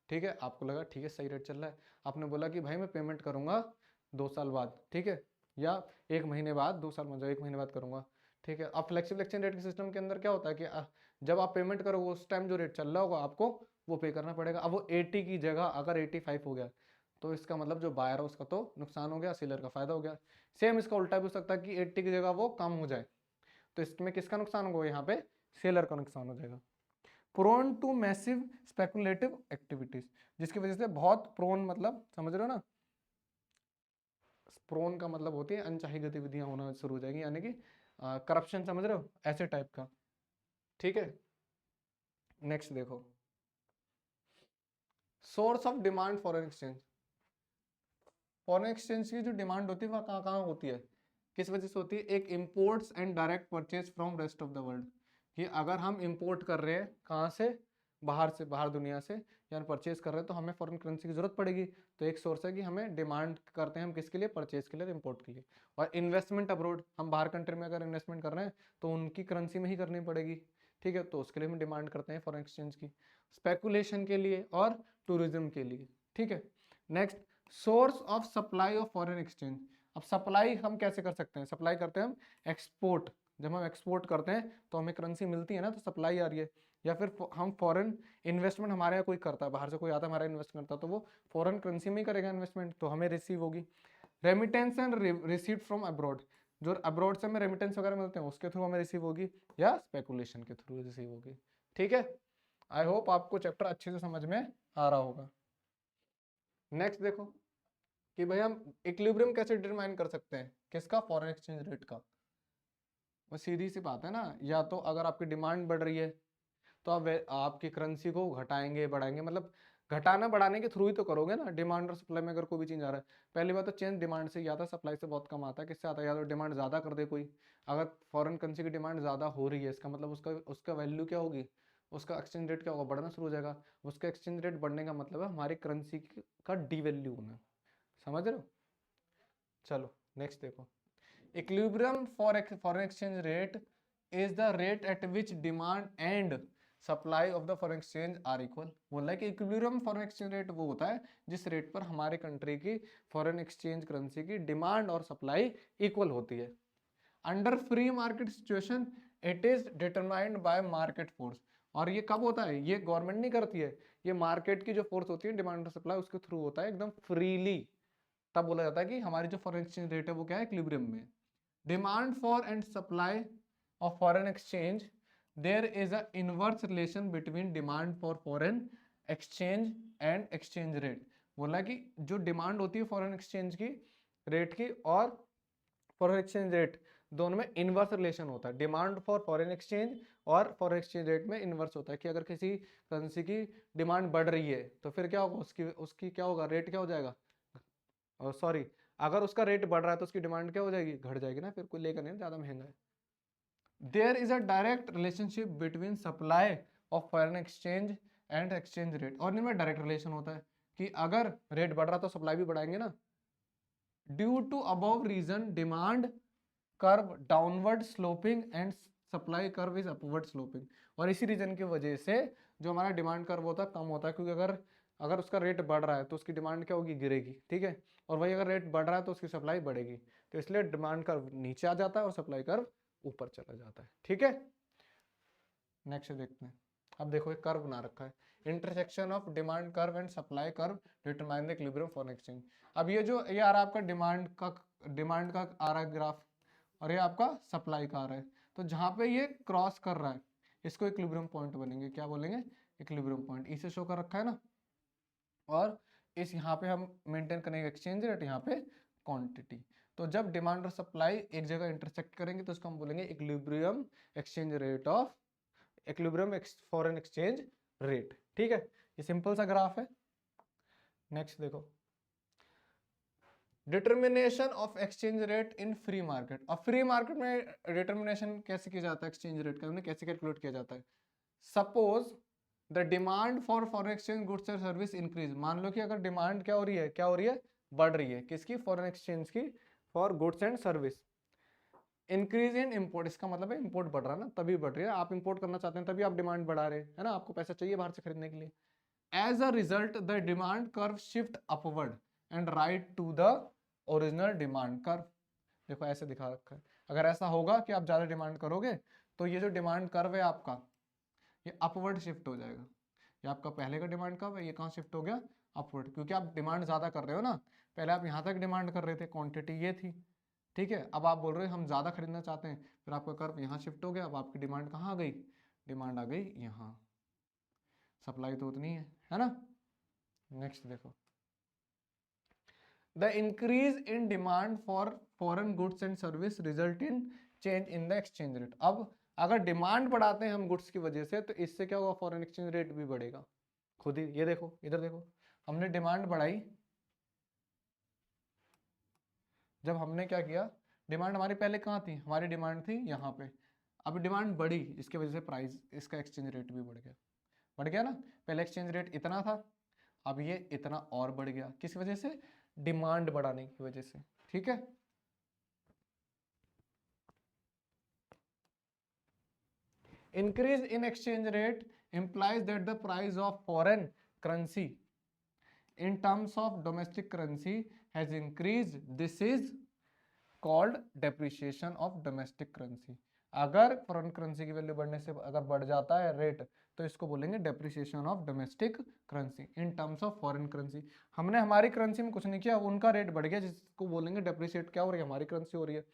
ठीक है, आपको लगा ठीक है सही रेट चल रहा है, आपने बोला कि भाई मैं पेमेंट करूंगा 2 साल बाद, ठीक है, या 1 महीने बाद, 2 साल मतलब 1 महीने बाद करूंगा। ठीक है, अब फ्लेक्सिबल एक्सचेंज रेट के सिस्टम के अंदर क्या होता है कि जब आप पेमेंट करोगे उस टाइम जो रेट चल रहा होगा आपको वो पे करना पड़ेगा। अब वो 80 की जगह अगर 85 हो गया तो इसका मतलब जो बायर है उसका तो नुकसान हो गया, सेलर का फायदा हो गया। सेम इसका उल्टा भी हो सकता है कि 80 की जगह वो कम हो जाए, तो इसमें किसका नुकसान होगा, यहाँ पे सेलर का नुकसान हो जाएगा। Prone to massive speculative activities, जिसकी वजह से बहुत प्रोन मतलब समझ रहे हो ना, प्रोन का मतलब होती है अनचाही गतिविधियां होना शुरू हो जाएंगी, यानी कि करप्शन, समझ रहे हो, ऐसे टाइप का। ठीक है, नेक्स्ट देखो, source of demand foreign exchange. Foreign exchange की जो डिमांड होती है वह कहाँ कहाँ होती है, किस वजह से होती है, एक imports and direct purchase from rest of the world, कि अगर हम इंपोर्ट कर रहे हैं कहाँ से, बाहर दुनिया से, या परचेज कर रहे हैं तो हमें फॉरेन करेंसी की जरूरत पड़ेगी, तो एक सोर्स है कि हमें डिमांड करते हैं हम किसके लिए, परचेज के लिए, इंपोर्ट के लिए। और इन्वेस्टमेंट अब्रोड, हम बाहर कंट्री में अगर इन्वेस्टमेंट कर रहे हैं तो उनकी करेंसी में ही करनी पड़ेगी। ठीक है, तो उसके लिए हम डिमांड करते हैं फॉरेन एक्सचेंज की, स्पेकुलेशन के लिए और टूरिज्म के लिए। ठीक है, next, source of supply of foreign exchange. अब सप्लाई हम कैसे कर सकते हैं, सप्लाई करते हैं हम एक्सपोर्ट, जब हम एक्सपोर्ट करते हैं तो हमें करेंसी मिलती है ना, तो सप्लाई आ रही है। या फिर हम फॉरेन इन्वेस्टमेंट हमारे यहाँ कोई करता है, बाहर से कोई आता है हमारा इन्वेस्ट करता है, तो वो फॉरेन करेंसी में ही करेगा इन्वेस्टमेंट, तो हमें रिसीव होगी। Remittance and receipt from abroad, जो अब्रॉड से हमें रेमिटेंस वगैरह मिलते हैं उसके थ्रू हमें रिसीव होगी, या स्पेकुलेशन के थ्रू रिसीव होगी। ठीक है, आई होप आपको चैप्टर अच्छे से समझ में आ रहा होगा। नेक्स्ट देखो कि भाई हम इक्विलिब्रियम कैसे डिटरमाइन कर सकते हैं, किसका, फॉरेन एक्सचेंज रेट का। वो सीधी सी बात है ना, या तो अगर आपकी डिमांड बढ़ रही है तो आप आपकी करेंसी को घटाएंगे बढ़ाएंगे, मतलब घटाना बढ़ाने के थ्रू ही तो करोगे ना, डिमांड और सप्लाई में अगर कोई भी चेंज आ रहा है। पहली बात तो चेंज डिमांड से ही आता है, सप्लाई से बहुत कम आता है, किससे आता है, या तो डिमांड ज़्यादा कर दे कोई, अगर फॉरेन करेंसी की डिमांड ज़्यादा हो रही है इसका मतलब उसका उसका वैल्यू क्या होगी, उसका एक्सचेंज रेट क्या होगा, बढ़ना शुरू हो जाएगा। उसका एक्सचेंज रेट बढ़ने का मतलब है हमारी करेंसी का डीवैल्यू होना, समझ रहे हो। चलो नेक्स्ट देखो, equilibrium for foreign exchange rate is the rate at which demand and supply of the foreign exchange are equal. बोल रहा है कि इक्विलिब्रियम फॉरेन एक्सचेंज रेट वो होता है जिस रेट पर हमारे कंट्री की फॉरेन एक्सचेंज करेंसी की डिमांड और सप्लाई इक्वल होती है। Under free market situation it is determined by market force. और ये कब होता है, ये गवर्नमेंट नहीं करती है, ये मार्केट की जो फोर्स होती है डिमांड और सप्लाई उसके थ्रू होता है एकदम फ्रीली। तब बोला जाता है कि हमारी जो फॉरेन एक्सचेंज रेट है वो क्या है, इक्विलिब्रियम में। Demand for and supply of foreign exchange there is a inverse relation between demand for foreign exchange and exchange rate. बोला कि जो डिमांड होती है फॉरेन एक्सचेंज की रेट की और फॉरेन एक्सचेंज रेट दोनों में इनवर्स रिलेशन होता है। डिमांड फॉर फॉरेन एक्सचेंज और फॉरेन एक्सचेंज रेट में इनवर्स होता है कि अगर किसी करेंसी की डिमांड बढ़ रही है तो फिर क्या होगा, उसकी उसकी क्या होगा, रेट क्या हो जाएगा, सॉरी अगर उसका रेट बढ़ रहा है तो उसकी डिमांड क्या हो जाएगी, घट जाएगी ना, फिर कोई लेकर नहीं, ज़्यादा महंगा है। There is a direct relationship between supply of foreign exchange and exchange rate. और इनमें डायरेक्ट रिलेशन होता है कि अगर रेट बढ़ रहा तो सप्लाई भी बढ़ाएंगे ना। Due to above reason demand curve downward sloping and supply curve is upward sloping. और इसी रीजन की वजह से जो हमारा डिमांड कर्व होता है कम होता है, क्योंकि अगर अगर उसका रेट बढ़ रहा है तो उसकी डिमांड क्या होगी, गिरेगी, ठीक है। और वही अगर रेट बढ़ रहा है तो उसकी सप्लाई बढ़ेगी, तो इसलिए डिमांड कर्व नीचे आ जाता है और सप्लाई कर्व ऊपर चला जाता है, ठीक है। नेक्स्ट देखते हैं। अब देखो एक कर्व बना रखा है, intersection of demand curve and supply curve determine the equilibrium foreign exchange. अब ये जो ये आ रहा है आपका डिमांड का आ रहा है ग्राफ, और ये आपका सप्लाई का आ रहा है। तो जहाँ पे ये क्रॉस कर रहा है इसको इक्विलिब्रियम पॉइंट बोलेंगे, क्या बोलेंगे, इक्विलिब्रियम पॉइंट। इसे शो कर रखा है ना। और इस यहाँ पे हम मेंटेन करेंगे एक्सचेंज रेट, यहाँ पे क्वांटिटी। तो जब डिमांड और सप्लाई एक जगह इंटरसेक्ट करेंगे तो उसको हम बोलेंगे equilibrium exchange rate of equilibrium foreign exchange rate, ठीक है। ये सिंपल सा ग्राफ है। नेक्स्ट देखो, determination of exchange rate in free market. अब फ्री मार्केट में डिटर्मिनेशन कैसे किया जाता है एक्सचेंज रेट का, कैसे कैलकुलेट किया जाता है। Suppose the demand for foreign exchange goods and service increase. मान लो कि अगर डिमांड क्या हो रही है, क्या हो रही है, बढ़ रही है, किसकी, फॉरेन एक्सचेंज की, for goods and service. Increase in import, इसका मतलब है इम्पोर्ट बढ़ रहा है ना, तभी बढ़ रही है, आप इम्पोर्ट करना चाहते हैं तभी आप डिमांड बढ़ा रहे हैं, है ना, आपको पैसा चाहिए बाहर से खरीदने के लिए। As a result the demand curve shift upward and right to the original demand curve. देखो ऐसे दिखा रखा है, अगर ऐसा होगा कि आप ज्यादा डिमांड करोगे तो ये जो डिमांड कर्व है आपका ये अपवर्ड शिफ्ट हो जाएगा। ये आपका पहले का डिमांड कर्व है, ये कहाँ शिफ्ट हो गया, अपवर्ड, क्योंकि आप डिमांड ज्यादा कर रहे हो ना। पहले आप यहाँ तक डिमांड कर रहे थे, क्वांटिटी ये थी, ठीक है। अब आप बोल रहे हो हम ज्यादा खरीदना चाहते हैं, फिर आपका कर्व यहाँ शिफ्ट हो गया, अब आपकी डिमांड कहाँ आ गई, डिमांड आ गई यहाँ, सप्लाई तो उतनी है ना। नेक्स्ट देखो, the increase in demand for foreign goods and service result in change in the exchange rate. अब अगर डिमांड बढ़ाते हैं हम गुड्स की वजह से तो इससे क्या होगा, फॉरेन एक्सचेंज रेट भी बढ़ेगा। खुद ही ये देखो, इधर देखो, हमने डिमांड बढ़ाई, जब हमने क्या किया, डिमांड हमारी पहले कहाँ थी, हमारी डिमांड थी यहाँ पे, अब डिमांड बढ़ी जिसकी वजह से प्राइस इसका एक्सचेंज रेट भी बढ़ गया ना। पहले एक्सचेंज रेट इतना था, अब ये इतना और बढ़ गया, किस वजह से, डिमांड बढ़ाने की वजह से, ठीक है। Increase in exchange rate implies that the price of foreign currency in terms of domestic currency has increased. This is called depreciation of domestic currency. अगर फॉरेन करेंसी की वैल्यू बढ़ने से अगर बढ़ जाता है रेट तो इसको बोलेंगे depreciation of domestic currency in terms of foreign currency. हमने हमारी करेंसी में कुछ नहीं किया, उनका रेट बढ़ गया, जिसको बोलेंगे डेप्रिसिएट क्या हो रही है, हमारी करेंसी हो रही है।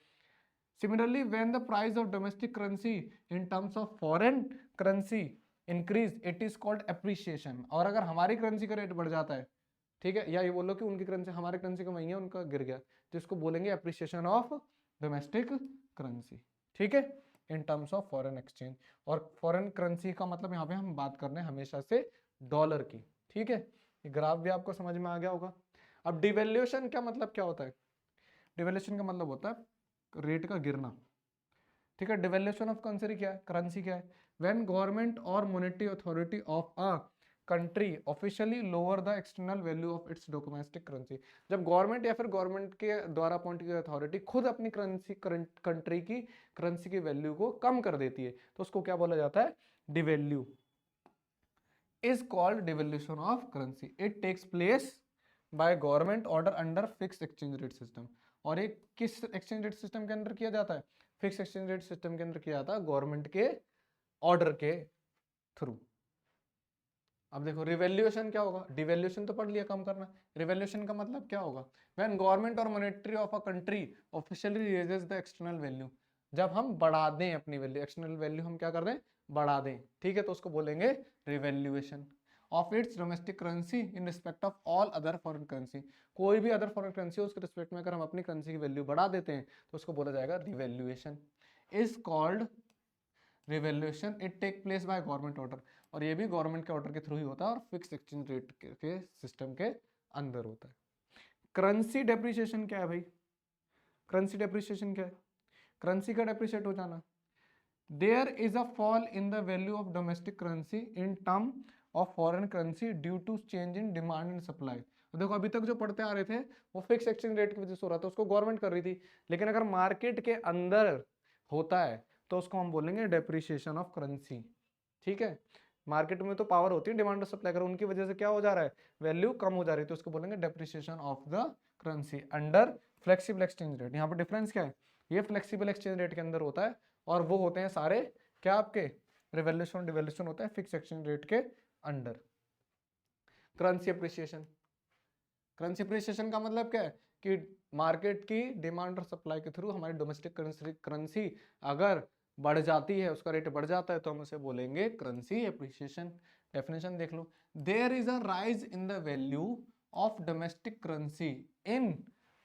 Similarly, when the price of domestic currency in terms of foreign currency increase, it is called appreciation. और अगर हमारी करेंसी का रेट बढ़ जाता है, ठीक है, या ये बोलो कि उनकी करेंसी हमारी करेंसी का वही है, उनका गिर गया, तो इसको बोलेंगे एप्रिसिएशन ऑफ डोमेस्टिक करेंसी, ठीक है, इन टर्म्स ऑफ फॉरेन एक्सचेंज। और फॉरेन करेंसी का मतलब यहाँ पे हम बात कर रहे हैं हमेशा से डॉलर की, ठीक है। ये ग्राफ भी आपको समझ में आ गया होगा। अब डिवेल्यूशन का मतलब क्या होता है, डिवेल्यूशन का मतलब होता है रेट का गिरना, ठीक है। डिवेल्यूशन ऑफ करेंसी क्या है, करेंसी क्या है, व्हेन गवर्नमेंट और monetary authority of a country officially lower the external value of its domestic currency. जब गवर्नमेंट या फिर गवर्नमेंट के द्वारा अपॉइंट की अथॉरिटी खुद अपनी करेंसी कंट्री की करेंसी की वैल्यू को कम कर देती है तो उसको क्या बोला जाता है, devalue, is called devaluation of currency. It takes place by government order under fixed exchange rate system. और ये किस exchange rate system के अंदर किया जाता है? फिक्स exchange rate system के अंदर किया जाता है गवर्नमेंट के ऑर्डर के थ्रू। अब देखो रिवैल्यूएशन क्या होगा, डिवैल्यूएशन तो पढ़ लिया कम करना, रिवैल्यूएशन का मतलब क्या होगा? व्हेन गवर्नमेंट और monetary of a country officially raises the external value, जब हम बढ़ा दें अपनी वैल्यू, एक्सटर्नल वैल्यू हम क्या कर दें, बढ़ा दें, ठीक है, तो उसको बोलेंगे revaluation of its domestic currency in respect of all other foreign currency. कोई भी अदर फॉरेन करेंसी हो उसके रिस्पेक्ट में अगर हम अपनी करेंसी की वैल्यू बढ़ा देते हैं तो उसको बोला जाएगा revaluation. Is called revaluation, it take place by government order, और ये भी गवर्नमेंट के ऑर्डर के थ्रू ही होता है और फिक्स एक्सचेंज रेट के सिस्टम के अंदर होता है। करेंसी डेप्रिसिएशन क्या है भाई? करेंसी डेप्रिसिएशन क्या है? करेंसी का डेप्रिशिएट हो जाना। There is a fall in the value of domestic currency in term of foreign currency due to change in demand and supply. देखो अभी तक जो पढ़ते आ रहे थे वो फिक्स एक्सचेंज रेट की वजह से हो रहा था, उसको गवर्नमेंट कर रही थी, लेकिन अगर मार्केट के अंदर होता है तो उसको हम बोलेंगे डेप्रिसिएशन ऑफ करेंसी, ठीक है। मार्केट में तो पावर होती है डिमांड और सप्लाई कर, उनकी वजह से क्या हो जा रहा है, वैल्यू कम हो जा रही है, तो उसको बोलेंगे depreciation of the currency under flexible exchange rate. यहाँ पर डिफरेंस क्या है, ये फ्लेक्सिबल एक्सचेंज रेट के अंदर होता है और वो होते हैं सारे क्या आपके रिवैल्यूएशन डिवैल्यूएशन होता है फिक्स एक्सचेंज रेट के under. Currency appreciation, currency appreciation का मतलब क्या है कि मार्केट की डिमांड और सप्लाई के थ्रू हमारी डोमेस्टिक करेंसी अगर बढ़ जाती है, उसका रेट बढ़ जाता है, तो हम उसे बोलेंगे करेंसी अप्रिसिएशन। डेफिनेशन देख लो, there is a rise in the value of domestic currency in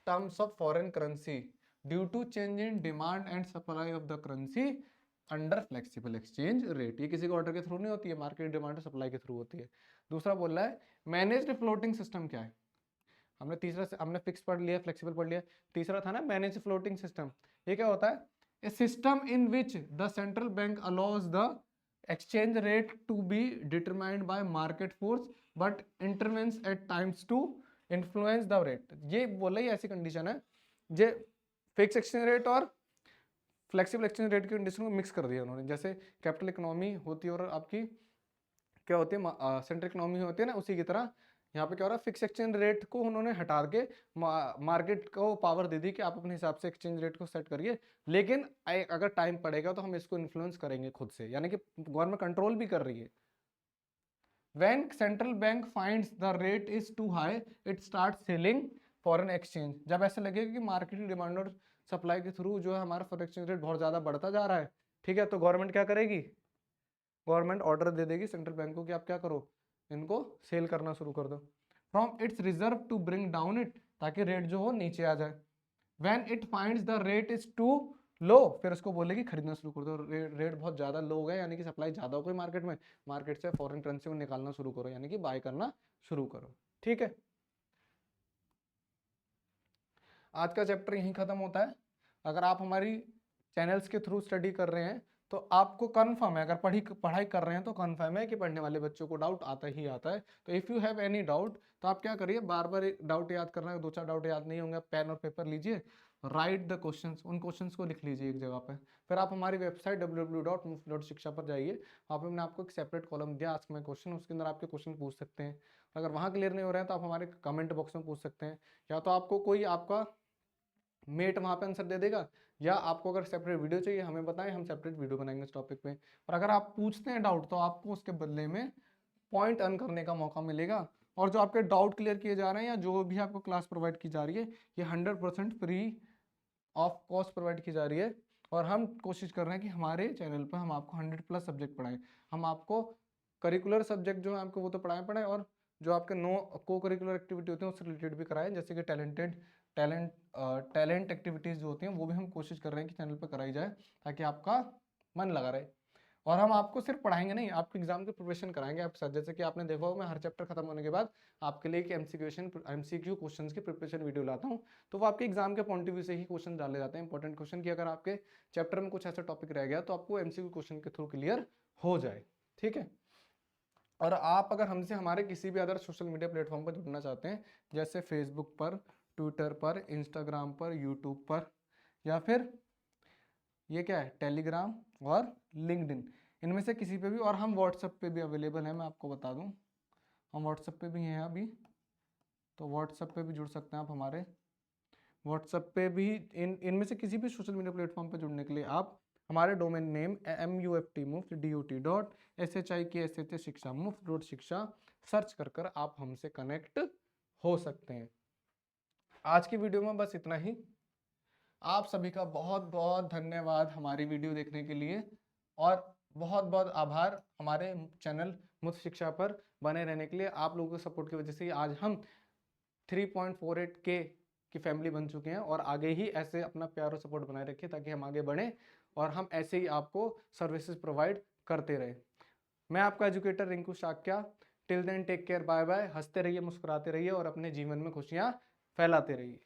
terms of foreign currency due to change in demand and supply of the currency under flexible exchange rate. ये किसी के order के through नहीं होती है, market demand और supply के through होती है। दूसरा बोल रहा है मैनेज्ड फ्लोटिंग सिस्टम क्या है? हमने तीसरा से हमने फिक्स पढ़ लिया, फ्लेक्सिबल पढ़ लिया, तीसरा था ना मैनेज फ्लोटिंग सिस्टम। ये क्या होता है? A system in which the central bank allows the exchange rate to be determined by market force but intervenes at times to influence the rate. ये बोला ही ऐसी कंडीशन है जे फिक्स एक्सचेंज रेट और फ्लेक्सिबल एक्सचेंज रेट की condition को mix कर दिया उन्होंने। जैसे कैपिटल इकोनॉमी होती है और आपकी क्या होती है सेंट्रल इकोनॉमी होती है ना, उसी की तरह यहाँ पे क्या हो रहा है, फिक्स एक्सचेंज रेट को उन्होंने हटा के मार्केट को पावर दे दी कि आप अपने हिसाब से एक्सचेंज रेट को सेट करिए, लेकिन अगर टाइम पड़ेगा तो हम इसको इन्फ्लुएंस करेंगे खुद से, यानी कि गवर्नमेंट कंट्रोल भी कर रही है। When central bank finds the rate is too high, it starts selling foreign exchange। जब ऐसे लगेगा कि मार्केट की डिमांड और सप्लाई के थ्रू जो है हमारा फॉरेन एक्सचेंज रेट बहुत ज्यादा बढ़ता जा रहा है, ठीक है, तो गवर्नमेंट क्या करेगी, गवर्नमेंट ऑर्डर दे देगी सेंट्रल बैंक को कि आप क्या करो, इनको सेल करना शुरू कर दो from its reserve to bring down it, ताकि रेट जो हो नीचे आ जाए। When it finds the rate is too low, फिर उसको बोलेगी खरीदना शुरू कर दो, रेट बहुत ज्यादा लो हो गया, यानी कि सप्लाई ज्यादा हो गई मार्केट में, मार्केट से फॉरेन करेंसी को निकालना शुरू करो, यानी कि बाय करना शुरू करो, ठीक है। आज का चैप्टर यहीं खत्म होता है। अगर आप हमारी चैनल्स के थ्रू स्टडी कर रहे हैं तो आपको कन्फर्म है, अगर पढ़ाई कर रहे हैं तो कन्फर्म है कि पढ़ने वाले बच्चों को डाउट आता ही आता है। तो if you have any doubt तो आप क्या करिए, बार बार डाउट याद करना है, दो चार डाउट याद नहीं होंगे, पेन और पेपर लीजिए, राइट द क्वेश्चंस, उन क्वेश्चंस को लिख लीजिए एक जगह पे, फिर आप हमारी वेबसाइट www.mufti.shiksha पर जाइए, वहाँ पे हमने आपको एक सेपरेट कॉलम दिया आस्क माय क्वेश्चन, उसके अंदर आपके क्वेश्चन पूछ सकते हैं। अगर वहाँ क्लियर नहीं हो रहे हैं तो आप हमारे कमेंट बॉक्स में पूछ सकते हैं, या तो आपको कोई आपका मेट वहाँ पे आंसर दे देगा, या आपको अगर सेपरेट वीडियो चाहिए हमें बताएं, हम सेपरेट वीडियो बनाएंगे इस टॉपिक पे। और अगर आप पूछते हैं डाउट तो आपको उसके बदले में पॉइंट अर्न करने का मौका मिलेगा। और जो आपके डाउट क्लियर किए जा रहे हैं या जो भी आपको क्लास प्रोवाइड की जा रही है, ये 100% फ्री ऑफ कॉस्ट प्रोवाइड की जा रही है। और हम कोशिश कर रहे हैं कि हमारे चैनल पर हम आपको 100+ सब्जेक्ट पढ़ाएं। हम आपको करिकुलर सब्जेक्ट जो है आपको वो तो पढ़ाएं और जो आपके नो को करिकुलर एक्टिविटी होती है उससे रिलेटेड भी कराएं, जैसे कि टैलेंट एक्टिविटीज़ जो होती हैं वो भी हम कोशिश कर रहे हैं कि चैनल पर कराई जाए, ताकि आपका मन लगा रहे। और हम आपको सिर्फ पढ़ाएंगे नहीं, आपके एग्जाम की प्रिपरेशन कराएंगे आपके साथ। जैसे कि आपने देखा होगा मैं हर चैप्टर खत्म होने के बाद आपके लिए एक एमसीक्यू क्वेश्चंस की प्रिपरेशन वीडियो लाता हूं, तो वो आपके एग्जाम के पॉइंट ऑफ व्यू से ही क्वेश्चन डाले जाते हैं, इंपॉर्टेंट क्वेश्चन, की अगर आपके चैप्टर में कुछ ऐसा टॉपिक रह गया तो आपको एमसीक्यू क्वेश्चन के थ्रू क्लियर हो जाए, ठीक है। और आप अगर हमसे हमारे किसी भी अदर सोशल मीडिया प्लेटफॉर्म पर जुड़ना चाहते हैं, जैसे फेसबुक पर, ट्विटर पर, इंस्टाग्राम पर, यूट्यूब पर, या फिर ये क्या है टेलीग्राम और लिंक्डइन, इनमें से किसी पे भी, और हम व्हाट्सएप पे भी अवेलेबल हैं, मैं आपको बता दूं, हम व्हाट्सएप पे भी हैं अभी, तो व्हाट्सएप पे भी जुड़ सकते हैं आप हमारे। व्हाट्सएप पे भी इनमें से किसी भी सोशल मीडिया प्लेटफॉर्म पे जुड़ने के लिए आप हमारे डोमेन नेम MUFT शिक्षा मुफ्त.शिक्षा सर्च कर आप हमसे कनेक्ट हो सकते हैं। आज की वीडियो में बस इतना ही। आप सभी का बहुत बहुत धन्यवाद हमारी वीडियो देखने के लिए, और बहुत बहुत आभार हमारे चैनल मुफ्त शिक्षा पर बने रहने के लिए। आप लोगों के सपोर्ट की वजह से आज हम 3.48K की फैमिली बन चुके हैं, और आगे ही ऐसे अपना प्यार और सपोर्ट बनाए रखिए ताकि हम आगे बढ़ें और हम ऐसे ही आपको सर्विसेज प्रोवाइड करते रहें। मैं आपका educator Rinku Shakya. Till then take care, bye bye. हंसते रहिए, मुस्कुराते रहिए और अपने जीवन में खुशियाँ फैलाते रहिए।